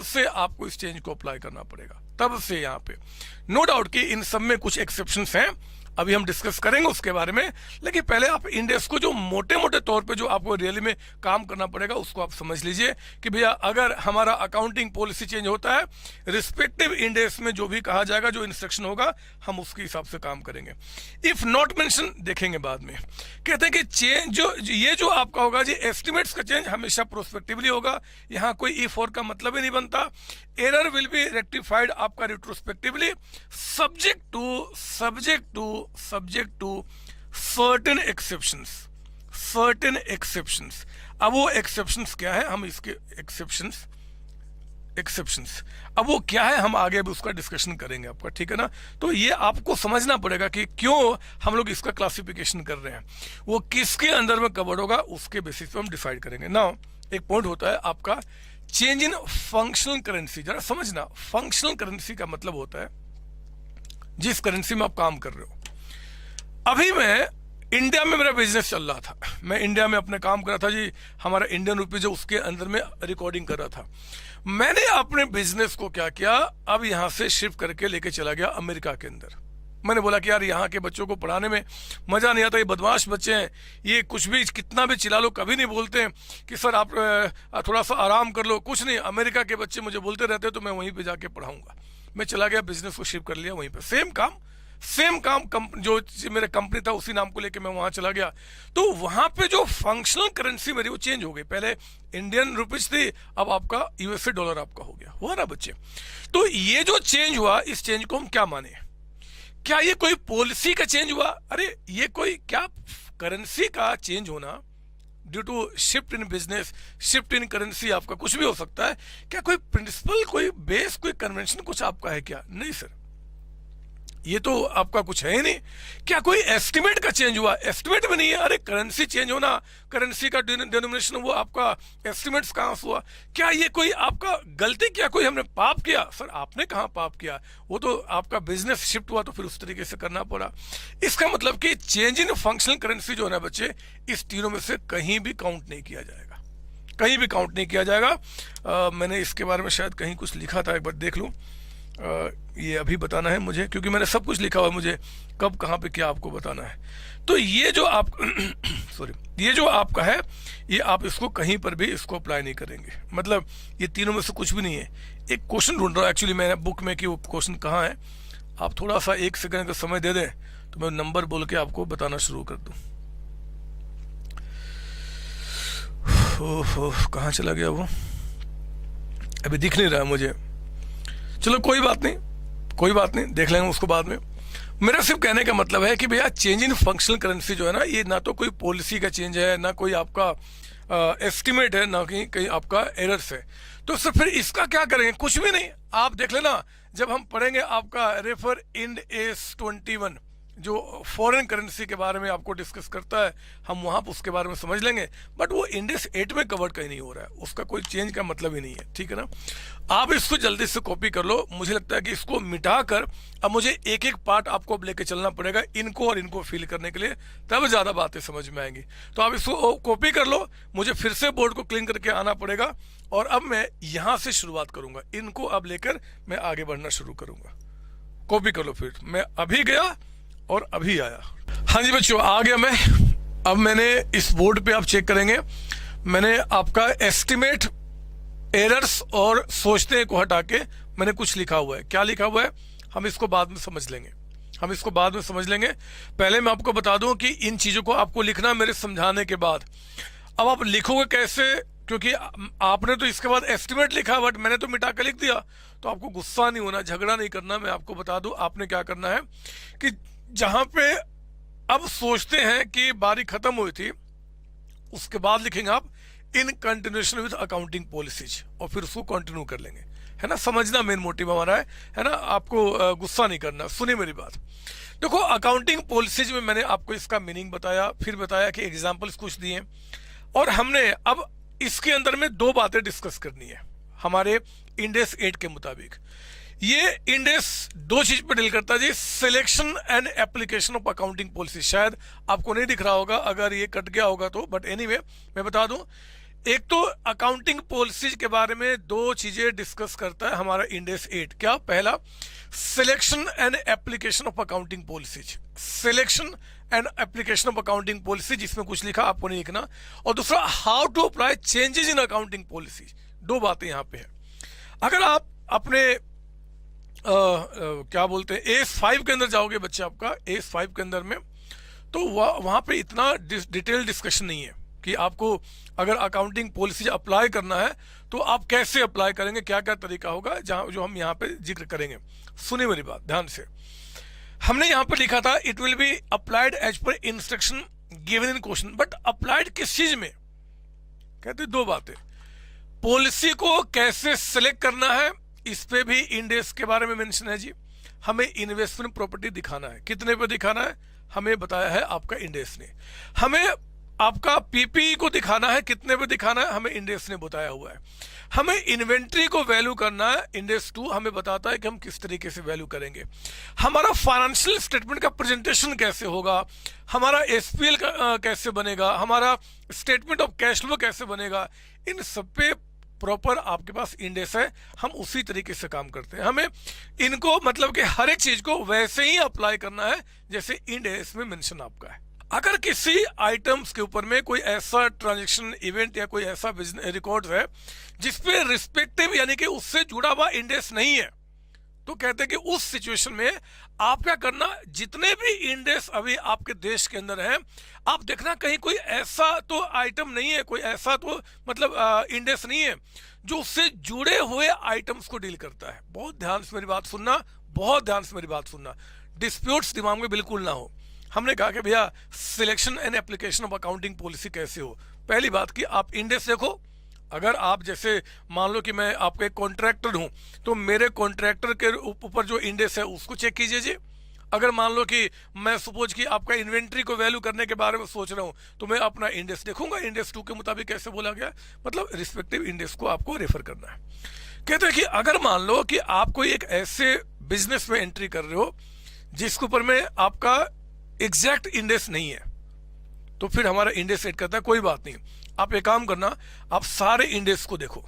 से आपको इस चेंज को अप्लाई करना पड़ेगा, तब से। यहाँ पे नो डाउट कि इन सब में कुछ एक्सेप्शंस हैं, अभी हम डिस्कस करेंगे उसके बारे में। लेकिन पहले आप इंडेक्स को जो मोटे मोटे तौर पे जो आपको रियली में काम करना पड़ेगा उसको आप समझ लीजिए कि भैया अगर हमारा अकाउंटिंग पॉलिसी चेंज होता है, रिस्पेक्टिव इंडेक्स में जो भी कहा जाएगा, जो इंस्ट्रक्शन होगा, हम उसके हिसाब से काम करेंगे। इफ नॉट मेंशन देखेंगे बाद में। कहते हैं कि चेंज जो आपका होगा जी, एस्टिमेट्स का चेंज हमेशा प्रोस्पेक्टिवली होगा, यहाँ कोई इफ और का मतलब ही नहीं बनता। एरर विल बी रेक्टिफाइड आपका retrospectively, subject to certain exceptions. अब वो एक्सेप्शंस क्या है, हम इसके एक्सेप्शंस अब वो क्या है, हम आगे भी उसका डिस्कशन करेंगे आपका, ठीक है ना। तो ये आपको समझना पड़ेगा कि क्यों हम लोग इसका क्लासिफिकेशन कर रहे हैं, वो किसके अंदर में कवर होगा, उसके बेसिस पे हम डिसाइड करेंगे। नाउ एक पॉइंट होता है आपका चेंज इन फंक्शनल करेंसी। जरा समझना, फंक्शनल करेंसी का मतलब होता है जिस करेंसी में आप काम कर रहे हो। अभी मैं इंडिया में, मेरा बिजनेस चल रहा था, मैं इंडिया में अपने काम कर रहा था जी, हमारा इंडियन रुपी जो उसके अंदर में रिकॉर्डिंग कर रहा था। मैंने अपने बिजनेस को क्या किया, अब यहां से शिफ्ट करके लेके चला गया अमेरिका के अंदर। मैंने बोला कि यार यहाँ के बच्चों को पढ़ाने में मजा नहीं आता, ये बदमाश बच्चे हैं, ये कुछ भी कितना भी चिल्ला लो कभी नहीं बोलते हैं कि सर आप थोड़ा सा आराम कर लो, कुछ नहीं। अमेरिका के बच्चे मुझे बोलते रहते हैं तो मैं वहीं पे जाके पढ़ाऊंगा। मैं चला गया, बिजनेस को शिफ्ट कर लिया वहीं पे, सेम काम जो मेरा कंपनी था उसी नाम को लेके मैं वहां चला गया। तो वहां पे जो फंक्शनल करेंसी मेरी वो चेंज हो गई। पहले इंडियन रुपीज थी, अब आपका यूएसए डॉलर आपका हो गया, हुआ ना बच्चे। तो ये जो चेंज हुआ, इस चेंज को हम क्या माने, क्या ये कोई पॉलिसी का चेंज हुआ? अरे ये कोई क्या करेंसी का चेंज होना due to shift in business, shift in currency आपका कुछ भी हो सकता है, क्या कोई प्रिंसिपल, कोई बेस, कोई कन्वेंशन कुछ आपका है क्या? नहीं सर, ये तो आपका कुछ है ही नहीं। क्या कोई एस्टिमेट का चेंज हुआ? एस्टिमेट में नहीं है। अरे करेंसी चेंज होना, करेंसी का डिनोमिनेशन, वो आपका एस्टिमेट्स कहाँ से हुआ? क्या ये कोई आपका गलती किया, कोई हमने पाप किया? सर आपने कहाँ पाप किया, वो तो आपका बिजनेस शिफ्ट हुआ तो फिर उस तरीके से करना पड़ा। इसका मतलब कि चेंज इन फंक्शनल करेंसी जो है ना बच्चे, इस तीनों में से कहीं भी काउंट नहीं किया जाएगा, कहीं भी काउंट नहीं किया जाएगा। मैंने इसके बारे में शायद कहीं कुछ लिखा था, एक बार देख लूँ। ये अभी बताना है मुझे, क्योंकि मैंने सब कुछ लिखा हुआ है, मुझे कब कहाँ पे क्या आपको बताना है। तो ये जो आप सॉरी, ये जो आपका है, ये आप इसको कहीं पर भी इसको अप्लाई नहीं करेंगे, मतलब ये तीनों में से कुछ भी नहीं है। एक क्वेश्चन ढूंढ रहा हूँ एक्चुअली मैंने बुक में कि वो क्वेश्चन कहाँ है। आप थोड़ा सा 1 सेकंड का समय दे दें तो मैं नंबर बोल के आपको बताना शुरू कर दूँ। कहाँ चला गया वो, अभी दिख नहीं रहा मुझे। चलो कोई बात नहीं, कोई बात नहीं, देख लेंगे उसको बाद में। मेरा सिर्फ कहने का मतलब है कि भैया चेंज इन फंक्शनल करेंसी जो है ना, ये ना तो कोई पॉलिसी का चेंज है, ना कोई आपका एस्टिमेट है, ना कहीं आपका एरर्स है। तो सर फिर इसका क्या करेंगे? कुछ भी नहीं। आप देख लेना, जब हम पढ़ेंगे आपका रेफर इंड एस 21 जो फॉरेन करेंसी के बारे में आपको डिस्कस करता है, हम वहाँ पर उसके बारे में समझ लेंगे। बट वो इंडेक्स 8 में कवर्ड कहीं नहीं हो रहा है, उसका कोई चेंज का मतलब ही नहीं है, ठीक है ना। आप इसको जल्दी से कॉपी कर लो। मुझे लगता है कि इसको मिटा कर अब मुझे एक एक पार्ट आपको अब लेके चलना पड़ेगा इनको और इनको फिल करने के लिए, तब ज़्यादा बातें समझ में आएंगी। तो आप इसको कॉपी कर लो, मुझे फिर से बोर्ड को क्लीन करके आना पड़ेगा और अब मैं यहाँ से शुरुआत करूँगा। इनको अब लेकर मैं आगे बढ़ना शुरू करूँगा। कॉपी कर लो, फिर मैं अभी गया और अभी आया। हाँ जी बच्चों, आ गया मैं। अब मैंने इस बोर्ड पे आप चेक करेंगे, मैंने आपका एस्टिमेट, एरर्स और सोचते हैं को हटा के मैंने कुछ लिखा हुआ है। क्या लिखा हुआ है हम इसको बाद में समझ लेंगे, हम इसको बाद में समझ लेंगे। पहले मैं आपको बता दूं कि इन चीज़ों को आपको लिखना मेरे समझाने के बाद। अब आप लिखोगे कैसे, क्योंकि आपने तो इसके बाद एस्टिमेट लिखा बट मैंने तो मिटा के लिख दिया। तो आपको गुस्सा नहीं होना, झगड़ा नहीं करना। मैं आपको बता दूं आपने क्या करना है कि जहां पे अब सोचते हैं कि बारी खत्म हुई थी, उसके बाद लिखेंगे आप in continuation with accounting policies, और फिर उसको कंटिन्यू कर लेंगे, है ना। समझना मेन मोटिव हमारा है ना। आपको गुस्सा नहीं करना, सुनिए मेरी बात। देखो अकाउंटिंग पॉलिसीज में मैंने आपको इसका मीनिंग बताया, फिर बताया कि एग्जांपल्स कुछ दिए, और हमने अब इसके अंदर में 2 बातें डिस्कस करनी है हमारे इंडेस 8 के मुताबिक। ये इंडेस 2 चीज पर डील करता है जी, selection and application of accounting policy. शायद आपको नहीं दिख रहा होगा अगर ये कट गया होगा तो, बट एनीवे मैं बता दूं। एक तो अकाउंटिंग पॉलिसीज के बारे में 2 चीजें डिस्कस करता है हमारा इंडेस 8। क्या? पहला selection and application of accounting policies, selection and application of accounting policy, जिसमें कुछ लिखा आपको नहीं लिखना। और दूसरा how to apply changes in accounting policy. 2 बातें यहाँ पे है। अगर आप अपने क्या बोलते हैं AS5 के अंदर जाओगे बच्चे, आपका AS5 के अंदर में, तो वहाँ पे इतना डिटेल डिस्कशन नहीं है कि आपको अगर अकाउंटिंग पॉलिसी अप्लाई करना है तो आप कैसे अप्लाई करेंगे, क्या क्या तरीका होगा, जहाँ जो हम यहाँ पे जिक्र करेंगे। सुनिए मेरी बात ध्यान से। हमने यहाँ पे लिखा था it will be applied as per instruction given in question, but applied किस चीज में? कहते 2 बातें। पॉलिसी को कैसे सिलेक्ट करना है, इस पे भी इंडेस के बारे में मेंशन है जी। हमें इन्वेस्टमेंट प्रॉपर्टी दिखाना है, कितने पे दिखाना है हमें बताया है आपका इंडेस ने। हमें आपका पीपी को दिखाना है, कितने पे दिखाना है हमें इंडेस ने बताया हुआ है। हमें इन्वेंट्री को वैल्यू करना है, इंडेस 2 हमें बताता है कि हम किस तरीके से वैल्यू करेंगे। हमारा फाइनेंशियल स्टेटमेंट का प्रेजेंटेशन कैसे होगा, हमारा एसपीएल कैसे बनेगा, हमारा स्टेटमेंट ऑफ कैश फ्लो कैसे बनेगा, इन सब पे प्रॉपर आपके पास इंडेस है। हम उसी तरीके से काम करते हैं। हमें इनको मतलब कि हर एक चीज को वैसे ही अप्लाई करना है जैसे इंडेस में मेंशन आपका है। अगर किसी आइटम्स के ऊपर में कोई ऐसा ट्रांजैक्शन इवेंट या कोई ऐसा बिजनेस रिकॉर्ड है जिसपे रिस्पेक्टिव यानी कि उससे जुड़ा हुआ इंडेस नहीं है, तो कहते हैं कि उस सिचुएशन में आप क्या करना, जितने भी इंडेस अभी आपके देश के अंदर हैं, आप देखना कहीं कोई ऐसा तो आइटम नहीं है, कोई ऐसा तो मतलब इंडेस नहीं है जो उससे जुड़े हुए आइटम्स को डील करता है। बहुत ध्यान से मेरी बात सुनना, बहुत ध्यान से मेरी बात सुनना, डिस्प्यूट्स दिमाग में बिल्कुल ना हो। हमने कहा कि भैया selection and application of accounting policy कैसे हो। पहली बात कि आप इंडेस देखो। अगर आप जैसे मान लो कि मैं आपका एक कॉन्ट्रैक्टर हूं, तो मेरे कॉन्ट्रैक्टर के ऊपर जो इंडेस है उसको चेक कीजिए जी। अगर मान लो कि मैं सपोज कि आपका इन्वेंट्री को वैल्यू करने के बारे में सोच रहा हूं, तो मैं अपना इंडेक्स देखूंगा, इंडेक्स 2 के मुताबिक कैसे बोला गया, मतलब रिस्पेक्टिव इंडेक्स को आपको रेफर करना है। कहते हैं कि अगर मान लो कि आप कोई एक ऐसे बिजनेस में एंट्री कर रहे हो जिसके ऊपर में आपका एग्जैक्ट इंडेक्स नहीं है, तो फिर हमारा इंडेक्स सेट करता है, कोई बात नहीं, आप एक काम करना, आप सारे इंडेक्स को देखो,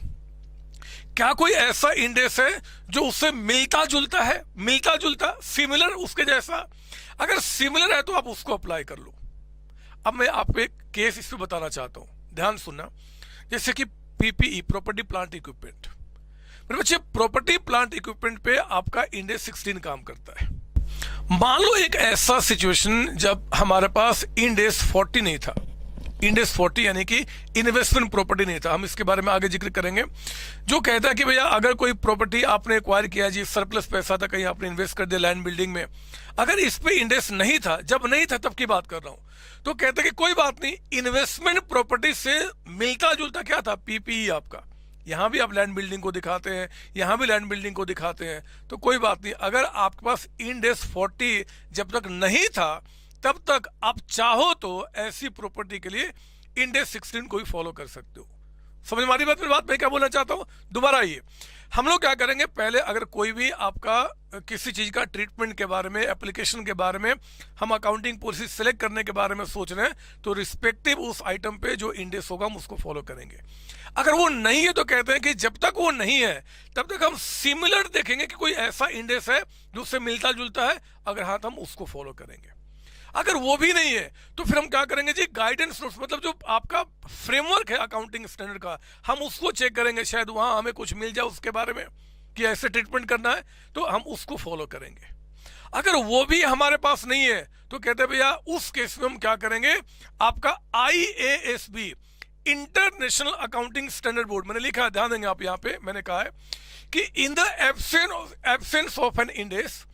क्या कोई ऐसा इंडेक्स है जो उससे मिलता जुलता है, मिलता जुलता, सिमिलर, उसके जैसा। अगर सिमिलर है तो आप उसको अप्लाई कर लो। अब मैं आपको एक केस इस पे बताना चाहता हूं, ध्यान सुनना। जैसे कि पीपीई, प्रॉपर्टी प्लांट इक्विपमेंट, मेरे बच्चे प्रॉपर्टी प्लांट इक्विपमेंट पे आपका इंडेक्स 16 काम करता है। मान लो एक ऐसा सिचुएशन जब हमारे पास इंडेक्स 40 नहीं था, इंडेक्स 40 यानी कि इन्वेस्टमेंट प्रॉपर्टी नहीं था, हम इसके बारे में आगे जिक्र करेंगे, जो कहता है कि भैया अगर कोई प्रॉपर्टी आपने एक्वायर किया जी, सरप्लस पैसा था, कहीं आपने इन्वेस्ट कर दिया लैंड बिल्डिंग में, अगर इस पे इंडेक्स नहीं था, जब नहीं था तब की बात कर रहा हूं, तो कहते हैं कि कोई बात नहीं, इन्वेस्टमेंट प्रॉपर्टी से मिलता जुलता क्या था, पीपीई आपका, यहां भी आप लैंड बिल्डिंग को दिखाते हैं, यहां भी लैंड बिल्डिंग को दिखाते हैं, तो कोई बात नहीं, अगर आपके पास इंडेक्स 40 जब तक नहीं था तब तक आप चाहो तो ऐसी प्रॉपर्टी के लिए इंडेक्स 16 को भी फॉलो कर सकते हो। समझ में आ रही बात? मेरी बात मैं क्या बोलना चाहता हूं, दोबारा आइए, हम लोग क्या करेंगे, पहले अगर कोई भी आपका किसी चीज का ट्रीटमेंट के बारे में, एप्लीकेशन के बारे में, हम अकाउंटिंग पॉलिसी सेलेक्ट करने के बारे में सोच रहे हैं, तो रिस्पेक्टिव उस आइटम पे जो इंडेक्स होगा हम उसको फॉलो करेंगे। अगर वो नहीं है तो कहते हैं कि जब तक वो नहीं है तब तक हम सिमिलर देखेंगे कि कोई ऐसा इंडेक्स है जो उससे मिलता जुलता है, अगर हाँ तो हम उसको फॉलो करेंगे। अगर वो भी नहीं है तो फिर हम क्या करेंगे जी, गाइडेंस नोट्स, मतलब जो आपका फ्रेमवर्क है अकाउंटिंग स्टैंडर्ड का, हम उसको चेक करेंगे, शायद वहां हमें कुछ मिल जाए उसके बारे में कि ऐसे ट्रीटमेंट करना है, तो हम उसको फॉलो करेंगे। अगर वो भी हमारे पास नहीं है तो कहते हैं भैया उस केस में हम क्या करेंगे, आपका IASB, international accounting standard board, मैंने लिखा है, ध्यान देंगे आप, यहां पे मैंने कहा है कि in the absence of an index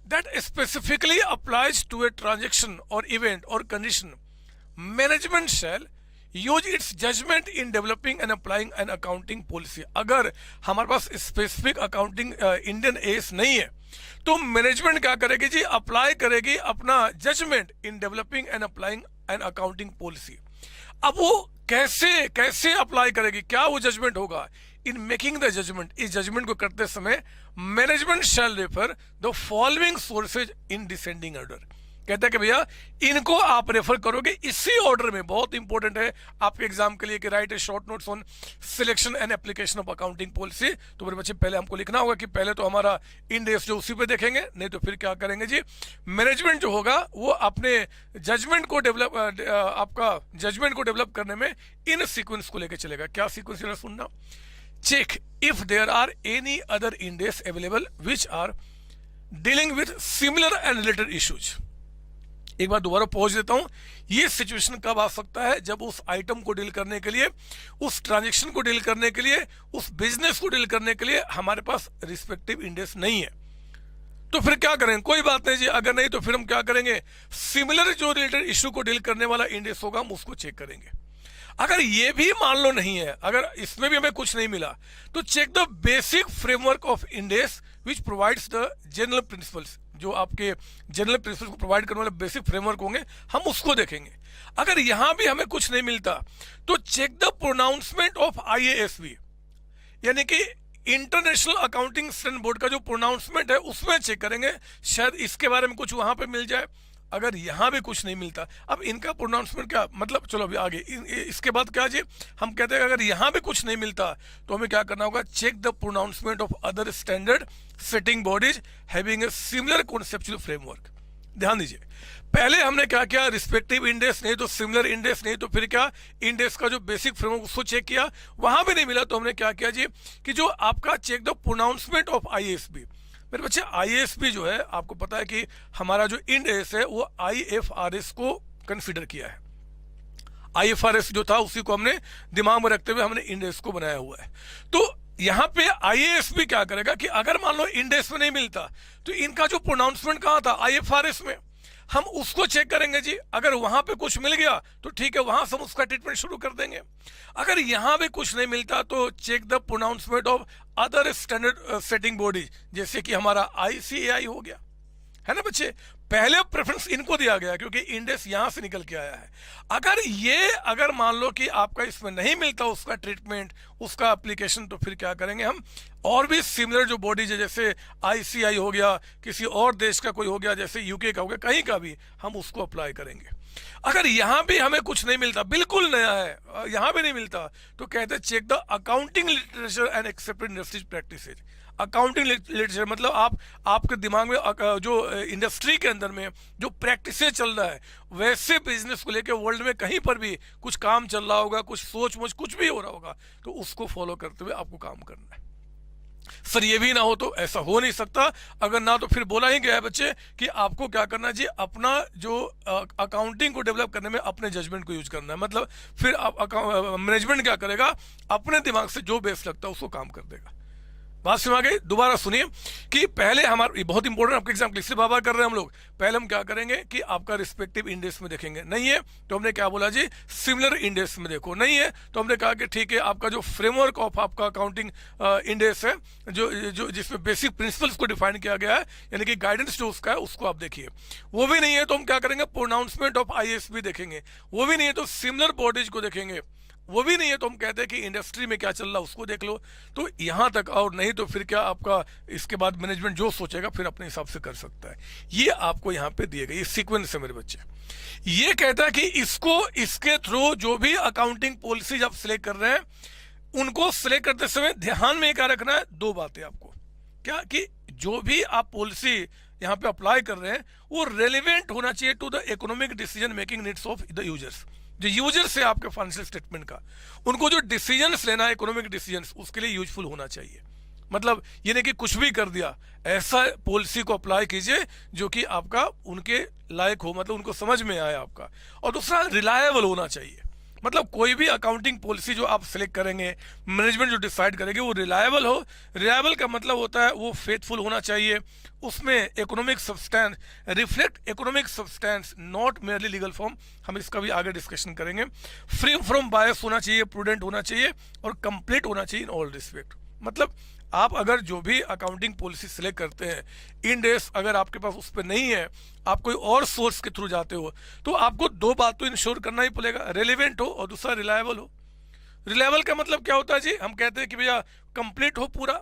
that specifically applies to a transaction or event or condition, management shall use its judgment in developing and applying an accounting policy। अगर हमारे पास स्पेसिफिक अकाउंटिंग इंडियन एस नहीं है तो management क्या करेगी जी, apply करेगी अपना judgement in developing and applying an accounting policy. अब वो कैसे कैसे अप्लाई करेगी, क्या वो जजमेंट होगा, इन मेकिंग द जजमेंट, इस जजमेंट को करते समय management shall refer the following sources in descending order. कहता है कि भैया इनको आप रेफर करोगे इसी ऑर्डर में, बहुत इंपॉर्टेंट है आपके एग्जाम के लिए कि right A short notes on selection and application of accounting policy. तो मेरे बच्चे पहले हमको लिखना होगा कि पहले तो हमारा इंडेक्स जो उसी पे देखेंगे, नहीं तो फिर क्या करेंगे जी, मैनेजमेंट जो होगा वो अपने जजमेंट को डेवलप, आपका जजमेंट को डेवलप करने में इन सीक्वेंस को लेकर चलेगा। क्या सीक्वेंस है सुनना, check if there are any other index available which are dealing with similar and related issues। एक बार दोबारा पहुंच देता हूं, ये सिचुएशन कब आ सकता है, जब उस आइटम को डील करने के लिए, उस ट्रांजैक्शन को डील करने के लिए, उस बिजनेस को डील करने के लिए हमारे पास रिस्पेक्टिव इंडेक्स नहीं है। तो फिर क्या करेंगे, कोई बात नहीं जी, अगर नहीं तो फिर हम क्या करेंगे, सिमिलर जो रिलेटेड इशू को डील करने वाला इंडेक्स होगा हम उसको चेक करेंगे। अगर ये भी मान लो नहीं है, अगर इसमें भी हमें कुछ नहीं मिला, तो check the basic framework of index which provides the general principles, जो आपके जनरल प्रिंसिपल्स को प्रोवाइड करने वाले बेसिक फ्रेमवर्क होंगे हम उसको देखेंगे। अगर यहां भी हमें कुछ नहीं मिलता तो check the pronouncement of IASB, यानी कि इंटरनेशनल अकाउंटिंग स्टैंडर्ड बोर्ड का जो प्रोनाउंसमेंट है उसमें चेक करेंगे, शायद इसके बारे में कुछ वहां पे मिल जाए। अगर यहां भी कुछ नहीं मिलता, अब इनका प्रोनाउंसमेंट क्या, मतलब चलो अभी आगे इसके बाद क्या जी, हम कहते हैं अगर यहां भी कुछ नहीं मिलता तो हमें क्या करना होगा, check the pronouncement of other standard setting bodies having a similar conceptual framework. ध्यान दीजिए, पहले हमने क्या किया, रिस्पेक्टिव इंडेक्स नहीं तो सिमिलर इंडेक्स नहीं तो फिर क्या, इंडेक्स का जो बेसिक फ्रेमवर्क उसको चेक किया, वहां भी नहीं मिला तो हमने क्या किया जी, कि जो आपका check the pronouncement of IASB। मेरे बच्चे IASB जो है, आपको पता है कि हमारा जो इंडेक्स है वो IFRS को कंसीडर किया है। IFRS जो था उसी को हमने दिमाग में रखते हुए हमने इंडेक्स को बनाया हुआ है। तो यहां पे IASB क्या करेगा कि अगर मान लो इंडेक्स में नहीं मिलता तो इनका जो प्रोनाउंसमेंट कहां था, IFRS में, हम उसको चेक करेंगे जी। अगर वहां पे कुछ मिल गया तो ठीक है, वहां से हम उसका ट्रीटमेंट शुरू कर देंगे। अगर यहां भी कुछ नहीं मिलता तो check the pronouncement of other standard setting bodies, जैसे कि हमारा ICAI हो गया। है ना बच्चे। पहले प्रेफरेंस इनको दिया गया क्योंकि इंडेस यहां से निकल के आया है। अगर मान लो कि आपका इसमें नहीं मिलता उसका ट्रीटमेंट, उसका एप्लीकेशन, तो फिर क्या करेंगे हम, और भी सिमिलर जो बॉडीज है जैसे आईसीआई हो गया, किसी और देश का कोई हो गया, जैसे यूके का हो गया, कहीं का भी हम उसको अप्लाई करेंगे। अगर यहां भी हमें कुछ नहीं मिलता, बिल्कुल नया है, यहां भी नहीं मिलता, तो कहते हैं check the accounting literature and accepted industry practices. Accounting literature मतलब आपके दिमाग में जो इंडस्ट्री के अंदर में जो प्रैक्टिसेस चल रहा है, वैसे बिजनेस को लेकर वर्ल्ड में कहीं पर भी कुछ काम चल रहा होगा, कुछ सोच मोच कुछ भी हो रहा होगा, तो उसको फॉलो करते हुए आपको काम करना है। सर ये भी ना हो तो ऐसा हो नहीं सकता। अगर ना तो फिर बोला ही गया है बच्चे कि आपको क्या करना चाहिए, अपना जो अकाउंटिंग को डेवलप करने में अपने जजमेंट को यूज करना है। मतलब फिर मैनेजमेंट क्या करेगा, अपने दिमाग से जो बेस्ट लगता है उसको काम कर देगा। बात समझ आ गई? दोबारा सुनिए कि पहले हमारा बहुत इंपॉर्टेंट आपके एग्जाम इसलिए बाबा कर रहे हैं हम लोग। पहले हम क्या करेंगे कि आपका रिस्पेक्टिव इंडेक्स में देखेंगे, नहीं है तो हमने क्या बोला जी, सिमिलर इंडेक्स में देखो, नहीं है तो हमने कहा कि ठीक है आपका जो फ्रेमवर्क ऑफ आपका अकाउंटिंग इंडेक्स है, जो जो जिसमें बेसिक प्रिंसिपल्स को डिफाइन किया गया है, यानी कि गाइडेंस जो उसका है उसको आप देखिए। वो भी नहीं है तो हम क्या करेंगे, प्रोनाउंसमेंट ऑफ आईएसबी देखेंगे। वो भी नहीं है तो सिमिलर बॉडीज को देखेंगे। वो भी नहीं है तो हम कहते हैं कि इंडस्ट्री में क्या चल रहा है उसको देख लो। तो यहां तक, और नहीं तो फिर क्या आपका इसके बाद मैनेजमेंट जो सोचेगा फिर अपने हिसाब से कर सकता है। ये आपको यहां पे दिए गए, ये सीक्वेंस है मेरे बच्चे। ये कहता है कि इसके थ्रू जो भी अकाउंटिंग पॉलिसीज आप सिलेक्ट कर रहे हैं, उनको सिलेक्ट करते समय ध्यान में क्या रखना है, दो बातें आपको। क्या कि जो भी आप पॉलिसी यहां पे अप्लाई कर रहे हैं वो रेलिवेंट होना चाहिए to the economic decision making needs of the users. जो यूजर्स है आपके फाइनेंशियल स्टेटमेंट का, उनको जो डिसीजंस लेना है, इकोनॉमिक डिसीजंस, उसके लिए यूजफुल होना चाहिए। मतलब ये नहीं कि कुछ भी कर दिया, ऐसा पॉलिसी को अप्लाई कीजिए जो कि आपका उनके लायक हो, मतलब उनको समझ में आए आपका। और दूसरा, रिलायबल होना चाहिए। मतलब कोई भी अकाउंटिंग पॉलिसी जो आप सिलेक्ट करेंगे, मैनेजमेंट जो डिसाइड करेंगे, वो रिलायबल हो। रिलायबल का मतलब होता है वो फेथफुल होना चाहिए, उसमें economic substance, reflect economic substance, not merely legal form. हम इसका भी आगे डिस्कशन करेंगे। फ्री फ्रॉम बायस होना चाहिए, प्रूडेंट होना चाहिए और कंप्लीट होना चाहिए इन ऑल रिस्पेक्ट। मतलब आप अगर जो भी अकाउंटिंग पॉलिसी सिलेक्ट करते हैं, इन डेज अगर आपके पास उस पर नहीं है, आप कोई और सोर्स के थ्रू जाते हो, तो आपको दो बात तो इंश्योर करना ही पड़ेगा, रेलिवेंट हो और दूसरा रिलायबल हो। रिलायबल का मतलब क्या होता है जी, हम कहते हैं कि भैया कंप्लीट हो पूरा,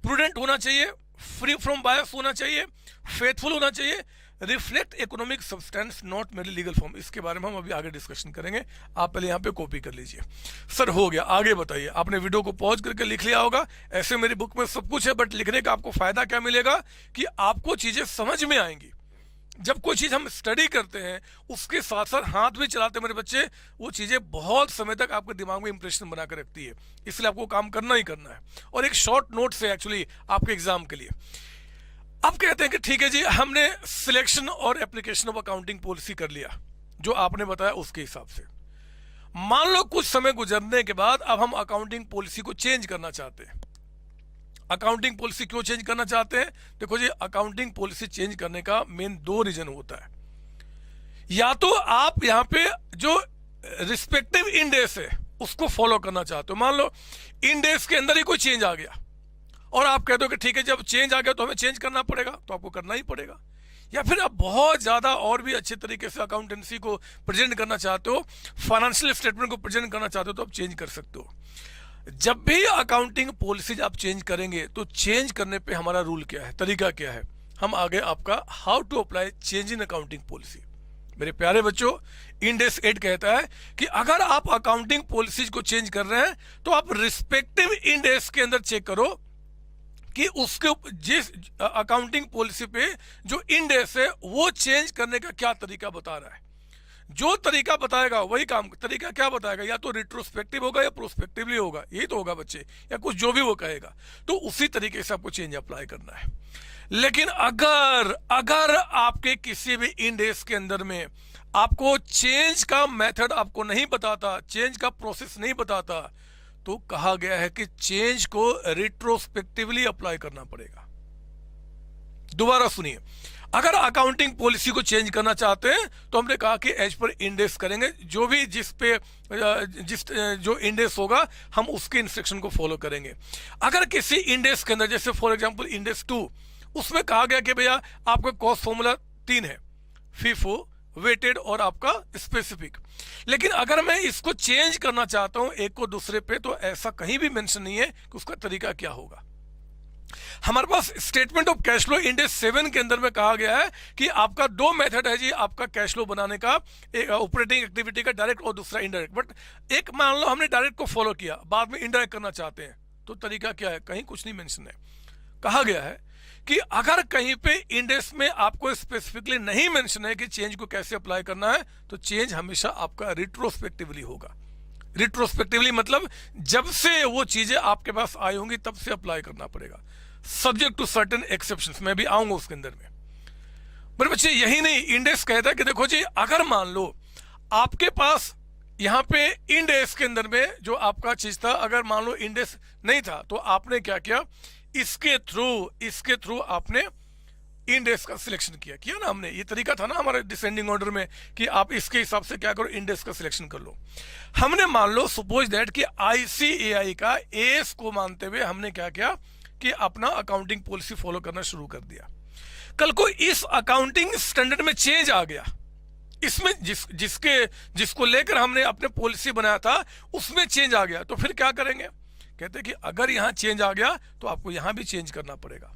प्रूडेंट होना चाहिए, फ्री फ्रॉम बायस होना चाहिए, फेथफुल होना चाहिए, रिफ्लेक्ट इकोनॉमिक सब्सटेंस, नॉट मेरी लीगल फॉर्म। इसके बारे में हम अभी आगे डिस्कशन करेंगे, आप पहले यहाँ पे कॉपी कर लीजिए। सर हो गया, आगे बताइए। आपने वीडियो को पॉज करके लिख लिया होगा। ऐसे मेरी बुक में सब कुछ है, बट लिखने का आपको फायदा क्या मिलेगा कि आपको चीजें समझ में आएंगी। जब कोई चीज हम स्टडी करते हैं, उसके साथ साथ हाथ भी चलाते हैं मेरे बच्चे, वो चीजें बहुत समय तक आपके दिमाग में इंप्रेशन बना कर रखती है। इसलिए आपको काम करना ही करना है। और एक शॉर्ट नोट से एक्चुअली आपके एग्जाम के लिए अब कहते हैं कि ठीक है जी, हमने सिलेक्शन और एप्लीकेशन ऑफ अकाउंटिंग पॉलिसी कर लिया जो आपने बताया उसके हिसाब से। मान लो कुछ समय गुजरने के बाद अब हम अकाउंटिंग पॉलिसी को चेंज करना चाहते हैं। अकाउंटिंग पॉलिसी क्यों चेंज करना चाहते हैं? देखो जी, अकाउंटिंग पॉलिसी चेंज करने का मेन दो रीजन होता है। या तो आप यहाँ पे जो रिस्पेक्टिव इंडेक्स है उसको फॉलो करना चाहते हो। मान लो इंडेक्स के अंदर ही कोई चेंज आ गया और आप कहते हो कि ठीक है, जब चेंज आ गया तो हमें चेंज करना पड़ेगा, तो आपको करना ही पड़ेगा। या फिर आप बहुत ज्यादा और भी अच्छे तरीके से अकाउंटेंसी को प्रेजेंट करना चाहते हो, फाइनेंशियल स्टेटमेंट को प्रेजेंट करना चाहते हो, तो आप चेंज कर सकते हो। जब भी अकाउंटिंग पॉलिसीज आप चेंज करेंगे तो चेंज करने पे हमारा रूल क्या है, तरीका क्या है, हम आगे आपका how to apply change in accounting policy. मेरे प्यारे बच्चों, इंडेक्स 8 कहता है कि अगर आप अकाउंटिंग पॉलिसीज को चेंज कर रहे हैं तो आप रिस्पेक्टिव इंडेक्स के अंदर चेक करो कि उसके जिस अकाउंटिंग पॉलिसी पे जो इंडेक्स है वो चेंज करने का क्या तरीका बता रहा है। जो तरीका बताएगा वही काम, तरीका क्या बताएगा, या तो रिट्रोस्पेक्टिव होगा या प्रोस्पेक्टिवली होगा, यही तो होगा बच्चे, या कुछ जो भी वो कहेगा, तो उसी तरीके से आपको चेंज अप्लाई करना है। लेकिन अगर आपके किसी भी इंडेक्स के अंदर में आपको चेंज का मेथड आपको नहीं बताता, चेंज का प्रोसेस नहीं बताता, तो कहा गया है कि चेंज को रिट्रोस्पेक्टिवली अप्लाई करना पड़ेगा। दोबारा सुनिए, अगर अकाउंटिंग पॉलिसी को चेंज करना चाहते हैं तो हमने कहा कि एज पर इंडेक्स करेंगे, जो भी जो इंडेक्स होगा हम उसके इंस्ट्रक्शन को फॉलो करेंगे। अगर किसी इंडेक्स के अंदर, जैसे फॉर एग्जांपल इंडेक्स 2, उसमें कहा गया कि भैया आपका कॉस्ट फॉर्मूला 3 है, फीफो, वेटेड और आपका स्पेसिफिक। लेकिन अगर मैं इसको चेंज करना चाहता हूं एक को दूसरे पे, तो ऐसा कहीं भी मेंशन नहीं है कि उसका तरीका क्या होगा। हमारे पास statement of cash flow Ind AS 7 के अंदर में कहा गया है कि आपका दो मेथड है जी आपका कैश फ्लो बनाने का, एक ऑपरेटिंग एक्टिविटी का डायरेक्ट और दूसरा इनडायरेक्ट। बट एक मान लो हमने डायरेक्ट को फॉलो किया, बाद में इनडायरेक्ट करना चाहते हैं, तो तरीका क्या है? कहीं कुछ नहीं मेंशन है। कहा गया है कि अगर कहीं पे इंडेक्स में आपको स्पेसिफिकली नहीं मेंशन है कि चेंज को कैसे अप्लाई करना है, तो चेंज हमेशा आपका रिट्रोस्पेक्टिवली होगा। रिट्रोस्पेक्टिवली मतलब जब से वो चीजें आपके पास आई होंगी तब से अप्लाई करना पड़ेगा, सब्जेक्ट टू सर्टेन एक्सेप्शंस। मैं भी आऊंगा उसके अंदर में। मेरे बच्चे यही नहीं, इंडेक्स कहता है कि देखो जी अगर मान लो आपके पास यहां पे इंडेक्स के अंदर में जो आपका चीज था, अगर मान लो इंडेक्स नहीं था तो आपने क्या किया, इसके थ्रू आपने इंडेक्स का सिलेक्शन किया ना हमने। ये तरीका था ना हमारे डिसेंडिंग ऑर्डर में कि आप इसके हिसाब से क्या करो, इंडेक्स का सिलेक्शन कर लो। हमने मान लो सपोज दैट कि आईसीएआई का एएस को मानते हुए हमने क्या किया कि अपना अकाउंटिंग पॉलिसी फॉलो करना शुरू कर दिया। कल को इस अकाउंटिंग स्टैंडर्ड में चेंज आ गया, इसमें जिसको लेकर हमने अपने पॉलिसी बनाया था उसमें चेंज आ गया, तो फिर क्या करेंगे? कहते हैं कि अगर यहां चेंज आ गया तो आपको यहां भी चेंज करना पड़ेगा,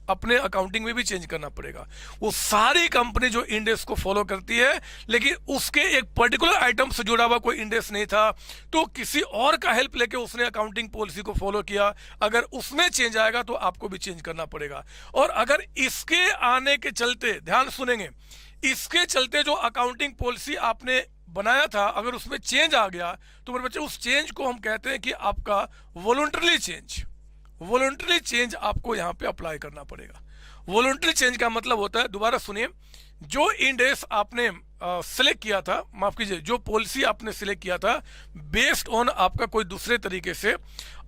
अपने अकाउंटिंग में भी चेंज करना पड़ेगा। वो सारी कंपनी जो इंडेक्स को फॉलो करती है, लेकिन उसके एक पर्टिकुलर आइटम से जुड़ा हुआ कोई इंडेक्स नहीं था, तो किसी और का हेल्प लेके उसने अकाउंटिंग पॉलिसी को फॉलो किया, अगर उसमें चेंज आएगा तो आपको भी चेंज करना पड़ेगा। और अगर इसके आने के चलते, ध्यान सुनेंगे, इसके चलते जो अकाउंटिंग पॉलिसी आपने बनाया था अगर उसमें चेंज आ गया, तो मेरे बच्चे उस चेंज को हम कहते हैं कि आपका वॉलंटरी चेंज। वॉलंटरी चेंज आपको यहां पे अप्लाई करना पड़ेगा। वॉलंटरी चेंज का मतलब होता है, दोबारा सुनिए, जो इंडेक्स आपने सिलेक्ट किया था, माफ कीजिए, जो पॉलिसी आपने सिलेक्ट किया था बेस्ड ऑन आपका कोई दूसरे तरीके से,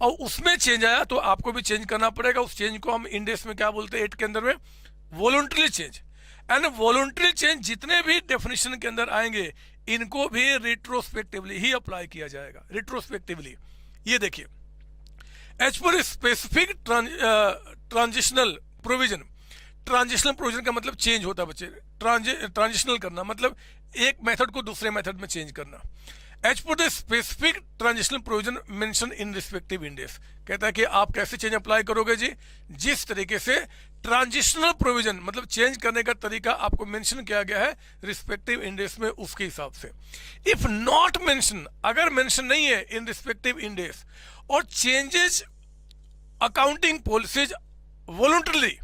और उसमें चेंज आया तो आपको भी चेंज करना पड़ेगा। उस चेंज को हम इंडेक्स में क्या बोलते हैं 8 के अंदर में? Voluntary change. And voluntary change जितने भी डेफिनेशन के अंदर आएंगे इनको भी रिट्रोस्पेक्टिवली ही अप्लाई किया जाएगा। रिट्रोस्पेक्टिवली ये देखिए, as per specific transitional provision. Transitional provision का मतलब चेंज होता है बच्चे, ट्रांजिशनल करना मतलब एक मेथड को दूसरे मेथड में चेंज करना। As per the specific transitional provision mention in respective index, कहता है कि आप कैसे चेंज अप्लाई करोगे जी, जिस तरीके से ट्रांजिशनल प्रोविजन मतलब चेंज करने का तरीका आपको मेंशन किया गया है रिस्पेक्टिव इंडेक्स में, उसके हिसाब से। इफ नॉट मेंशन, अगर मेंशन नहीं है इन रिस्पेक्टिव इंडेक्स और changes accounting policies voluntarily,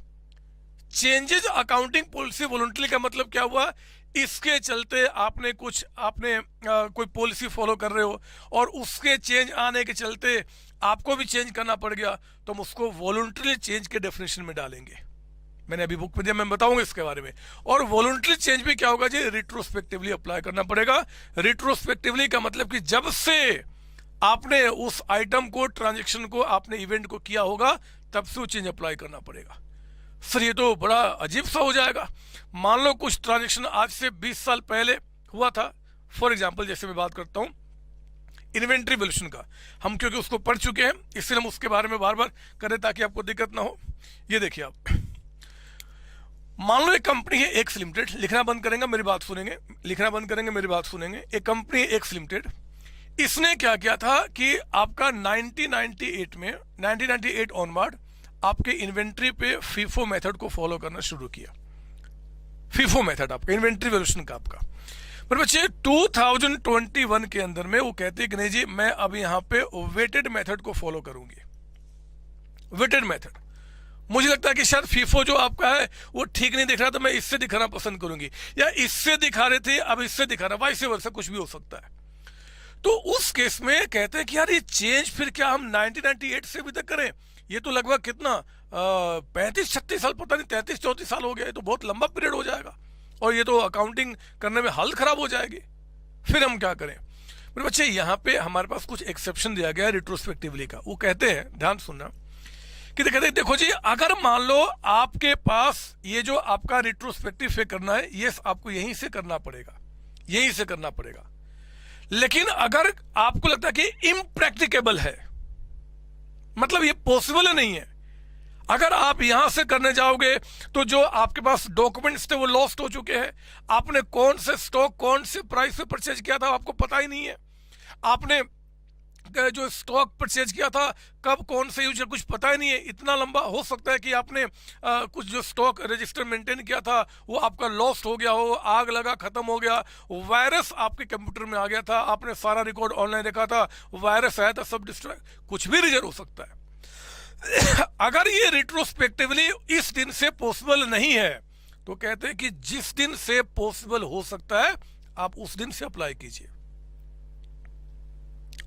changes accounting policy voluntarily का मतलब क्या हुआ, इसके चलते आपने कोई पॉलिसी फॉलो कर रहे हो और उसके चेंज आने के चलते आपको भी चेंज करना पड़ गया, तो हम उसको वॉलंटरी चेंज के डेफिनेशन में डालेंगे। मैंने अभी बुक में दिया, मैं बताऊंगा इसके बारे में। और वॉलंटरी चेंज भी क्या होगा जी, रिट्रोस्पेक्टिवली अप्लाई करना पड़ेगा। रिट्रोस्पेक्टिवली का मतलब कि जब से आपने उस आइटम को, ट्रांजेक्शन को, आपने इवेंट को किया होगा तब से वो चेंज अप्लाई करना पड़ेगा। सर ये तो बड़ा अजीब सा हो जाएगा। मान लो कुछ ट्रांजेक्शन आज से 20 साल पहले हुआ था, फॉर एग्जाम्पल जैसे मैं बात करता हूं इन्वेंट्री वैल्यूएशन का, हम क्योंकि उसको पढ़ चुके हैं इसलिए हम उसके बारे में बार बार करें ताकि आपको दिक्कत ना हो। ये देखिए आप, मान लो एक कंपनी है एक्स लिमिटेड, लिखना बंद करेंगे मेरी बात सुनेंगे, लिखना बंद करेंगे मेरी बात सुनेंगे। एक कंपनी एक्स लिमिटेड, इसने क्या किया था कि आपका 1998 ऑनवर्ड आपके इन्वेंट्री पे फीफो मेथड को फॉलो करना शुरू किया। फीफो मेथड आपका इन्वेंट्री वैल्यूएशन का आपका, पर बच्चे 2021 के अंदर में वो कहते हैं कि नहीं जी मैं अब यहाँ पे वेटेड मेथड को फॉलो करूंगी। वेटेड मेथड, मुझे लगता है कि शायद फीफो जो आपका है वो ठीक नहीं दिख रहा, तो मैं इससे दिखाना पसंद करूंगी, या इससे दिखा रहे थे अब इससे दिखाना, वाइस वर्सा कुछ भी हो सकता है। तो उस केस में कहते हैं कि यार ये चेंज फिर क्या हम 1998 से भी तक करें? ये तो लगभग कितना 35-36 साल, पता नहीं 33-34 साल हो गया, ये तो बहुत लंबा पीरियड हो जाएगा और ये तो अकाउंटिंग करने में हालत खराब हो जाएगी। फिर हम क्या करें? मेरे बच्चे यहाँ पे हमारे पास कुछ एक्सेप्शन दिया गया है रिट्रोस्पेक्टिवली का। वो कहते हैं, ध्यान सुनना, कि कहते हैं देखो जी अगर मान लो आपके पास ये जो आपका रिट्रोस्पेक्टिव पे करना है ये आपको यहीं से करना पड़ेगा, यहीं से करना पड़ेगा। लेकिन अगर आपको लगता है कि इम्प्रैक्टिकेबल है, मतलब ये पॉसिबल नहीं है, अगर आप यहां से करने जाओगे तो जो आपके पास डॉक्यूमेंट्स थे वो लॉस्ट हो चुके हैं। आपने कौन से स्टॉक कौन से प्राइस पे परचेज किया था आपको पता ही नहीं है। आपने जो स्टॉक परचेज किया था कब कौन से यूजर कुछ पता ही नहीं है। इतना लंबा हो सकता है कि आपने कुछ जो स्टॉक रजिस्टर मेंटेन किया था वो आपका लॉस्ट हो गया हो, आग लगा खत्म हो गया, वायरस आपके कंप्यूटर में आ गया था, आपने सारा रिकॉर्ड ऑनलाइन देखा था, वायरस आया था, सब डिस्ट्रॉय, कुछ भी रीजन हो सकता है। अगर ये रिट्रोस्पेक्टिवली इस दिन से पॉसिबल नहीं है तो कहते हैं कि जिस दिन से पॉसिबल हो सकता है आप उस दिन से अप्लाई कीजिए।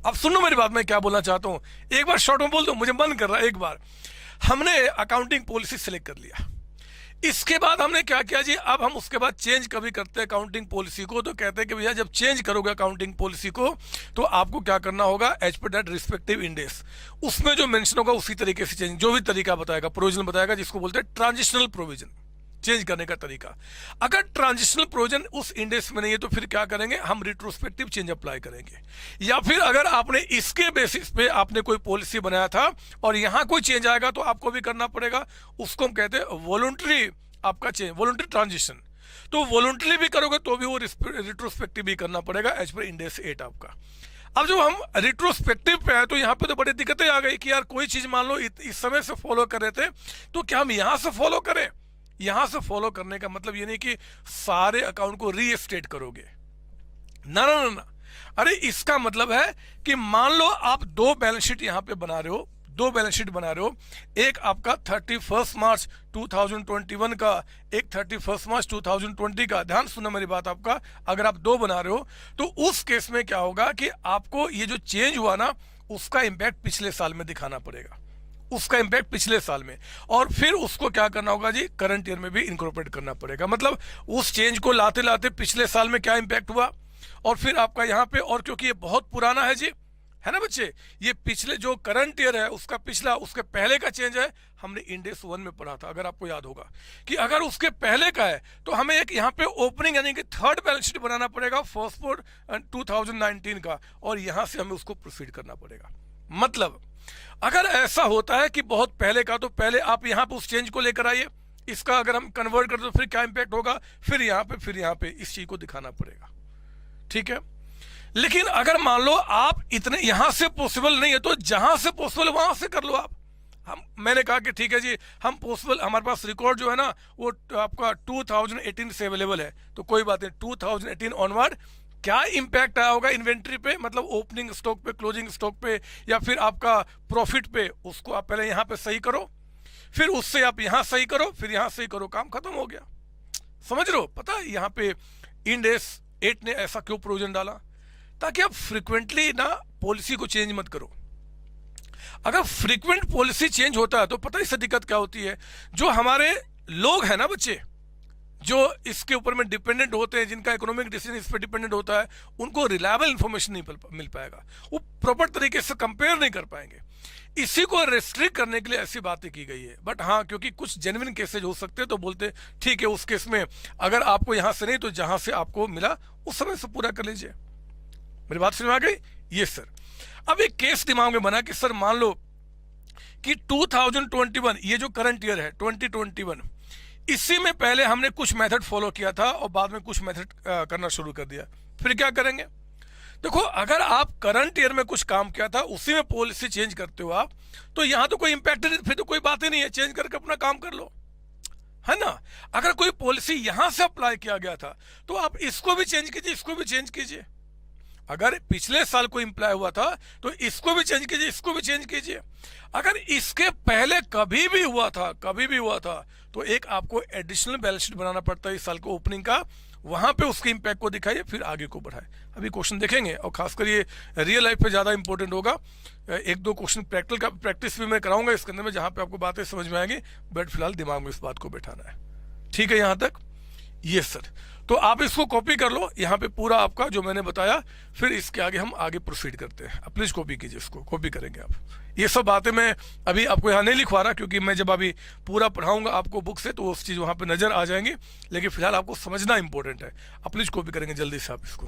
अब सुनो मेरी बात, मैं क्या बोलना चाहता हूं, एक बार शॉर्ट में बोल दो, मुझे मन कर रहा है। एक बार हमने अकाउंटिंग पॉलिसी सिलेक्ट कर लिया, इसके बाद हमने क्या किया जी, अब हम उसके बाद चेंज कभी करते हैं अकाउंटिंग पॉलिसी को, तो कहते हैं कि भैया जब चेंज करोगे अकाउंटिंग पॉलिसी को तो आपको क्या करना होगा, as per that respective index, उसमें जो मेंशन होगा उसी तरीके से चेंज, जो भी तरीका बताएगा, प्रोविजन बताएगा, जिसको बोलते हैं ट्रांजिशनल प्रोविजन, चेंज करने का तरीका। अगर ट्रांजिशनल प्रोविजन उस इंडेक्स में नहीं है तो फिर क्या करेंगे, हम रिट्रोस्पेक्टिव चेंज अप्लाई करेंगे। या फिर अगर आपने इसके बेसिस पे आपने कोई पॉलिसी बनाया था और यहां कोई चेंज आएगा तो आपको भी करना पड़ेगा, उसको हम कहते हैं वॉलंटरी आपका चेंज, वॉलंटरी ट्रांजिशन। तो वॉलंटरी भी करोगे तो भी वो रिट्रोस्पेक्टिव भी करना पड़ेगा एज पर इंडेक्स 8 आपका। अब जब हम रिट्रोस्पेक्टिव पे आए तो यहाँ पे तो बड़ी दिक्कतें आ गई कि यार कोई चीज मान लो इस समय से फॉलो कर रहे थे तो क्या हम यहां से फॉलो करें। यहां से फॉलो करने का मतलब ये नहीं कि सारे अकाउंट को रीस्टेट करोगे, ना ना ना ना। अरे इसका मतलब है कि मान लो आप दो बैलेंस शीट यहां पे बना रहे हो, दो बैलेंस शीट बना रहे हो, एक आपका 31 मार्च 2021 का, एक 31 मार्च 2020 का। ध्यान सुनो मेरी बात, आपका अगर आप दो बना रहे हो तो उस केस में क्या होगा कि आपको ये जो चेंज हुआ ना उसका इंपैक्ट पिछले साल में दिखाना पड़ेगा, उसका इंपैक्ट पिछले साल में, और फिर उसको क्या करना होगा जी, करंट ईयर में भी इनकॉर्पोरेट करना पड़ेगा। मतलब उस चेंज को लाते लाते पिछले साल में क्या इंपैक्ट हुआ और फिर आपका यहाँ पे, और क्योंकि ये बहुत पुराना है जी, है ना बच्चे, ये पिछले जो करंट ईयर है उसका पिछला, उसके पहले का चेंज है, हमने इंडेक्स 1 में पढ़ा था, अगर आपको याद होगा कि अगर उसके पहले का है तो हमें एक यहाँ पे ओपनिंग यानी कि थर्ड बैलेंस शीट बनाना पड़ेगा फर्स्ट फॉर 2019 का, और यहाँ से हमें उसको प्रोसीड करना पड़ेगा। मतलब अगर ऐसा होता है कि बहुत पहले का, तो पहले आप यहाँ पे उस चेंज को लेकर आइए, इसका अगर हम कन्वर्ट कर दो फिर क्या इंपैक्ट होगा, फिर यहाँ पे इस चीज को दिखाना पड़ेगा, ठीक है। लेकिन अगर मान लो आप इतने यहां से पॉसिबल नहीं है तो जहां से पॉसिबल वहां से कर लो आप। मैंने कहा कि ठीक है जी, हम पॉसिबल, हमारे पास रिकॉर्ड जो है ना वो आपका 2018 से अवेलेबल है, तो कोई बात नहीं, 2018 ऑनवर्ड क्या इंपैक्ट आया होगा इन्वेंट्री पे, मतलब ओपनिंग स्टॉक पे, क्लोजिंग स्टॉक पे, या फिर आपका प्रॉफिट पे, उसको आप पहले यहाँ पे सही करो, फिर उससे आप यहाँ सही करो, फिर यहाँ सही करो, काम खत्म हो गया। समझ रहे हो, पता है यहाँ पे इंडेक्स 8 ने ऐसा क्यों प्रोविजन डाला, ताकि आप फ्रिक्वेंटली ना पॉलिसी को चेंज मत करो। अगर फ्रीक्वेंट पॉलिसी चेंज होता है तो पता है इससे दिक्कत क्या होती है, जो हमारे लोग हैं ना बच्चे, जो इसके ऊपर में डिपेंडेंट होते हैं, जिनका इकोनॉमिक डिसीजन इस पर डिपेंडेंट होता है, उनको रिलायबल इंफॉर्मेशन नहीं मिल पाएगा, वो प्रॉपर तरीके से कंपेयर नहीं कर पाएंगे। इसी को रेस्ट्रिक्ट करने के लिए ऐसी बातें की गई है। बट हाँ, क्योंकि कुछ जेन्युइन केसेज हो सकते हैं तो बोलते ठीक है, उस केस में अगर आपको यहां से नहीं तो जहां से आपको मिला उस समय से पूरा कर लीजिए। मेरी बात समझ में आ गई? ये सर, अब एक केस दिमाग में बना कि सर मान लो कि 2021, ये जो करंट ईयर है 2021, इसी में पहले हमने कुछ मेथड फॉलो किया था और बाद में कुछ मेथड करना शुरू कर दिया, फिर क्या करेंगे? देखो, अगर आप करंट ईयर में कुछ काम किया था उसी में पॉलिसी चेंज करते हो आप, तो यहां तो कोई इंपैक्ट नहीं, फिर तो कोई बात ही नहीं है, चेंज करके अपना काम कर लो, है ना। अगर कोई पॉलिसी यहां से अप्लाई किया गया था तो आप इसको भी चेंज कीजिए, इसको भी चेंज कीजिए। अगर पिछले साल कोई इंप्लाई हुआ था तो इसको भी चेंज कीजिए, इसको भी चेंज कीजिए। अगर इसके पहले कभी भी हुआ था तो एक आपको एडिशनल बैलेंस शीट बनाना पड़ता है इस साल को ओपनिंग का, वहां पे उसके इंपैक्ट को दिखाइए, फिर आगे को बढ़ाए। अभी क्वेश्चन देखेंगे और खासकर ये रियल लाइफ पे ज्यादा इंपॉर्टेंट होगा। एक दो क्वेश्चन प्रैक्टिस भी मैं कराऊंगा इसके अंदर में, जहां पे आपको बातें समझ में आएंगी, बट फिलहाल दिमाग में इस बात को बैठाना है। ठीक है यहां तक? Yes sir. तो आप इसको कॉपी कर लो, यहाँ पे पूरा आपका जो मैंने बताया, फिर इसके आगे हम आगे प्रोसीड करते हैं। आप प्लीज कॉपी कीजिए, इसको कॉपी करेंगे आप। ये सब बातें मैं अभी आपको यहाँ नहीं लिखवा रहा, क्योंकि मैं जब अभी पूरा पढ़ाऊंगा आपको बुक से तो उस चीज़ वहाँ पे नजर आ जाएंगी, लेकिन फिलहाल आपको समझना इंपॉर्टेंट है। आप प्लीज कॉपी करेंगे जल्दी से आप इसको।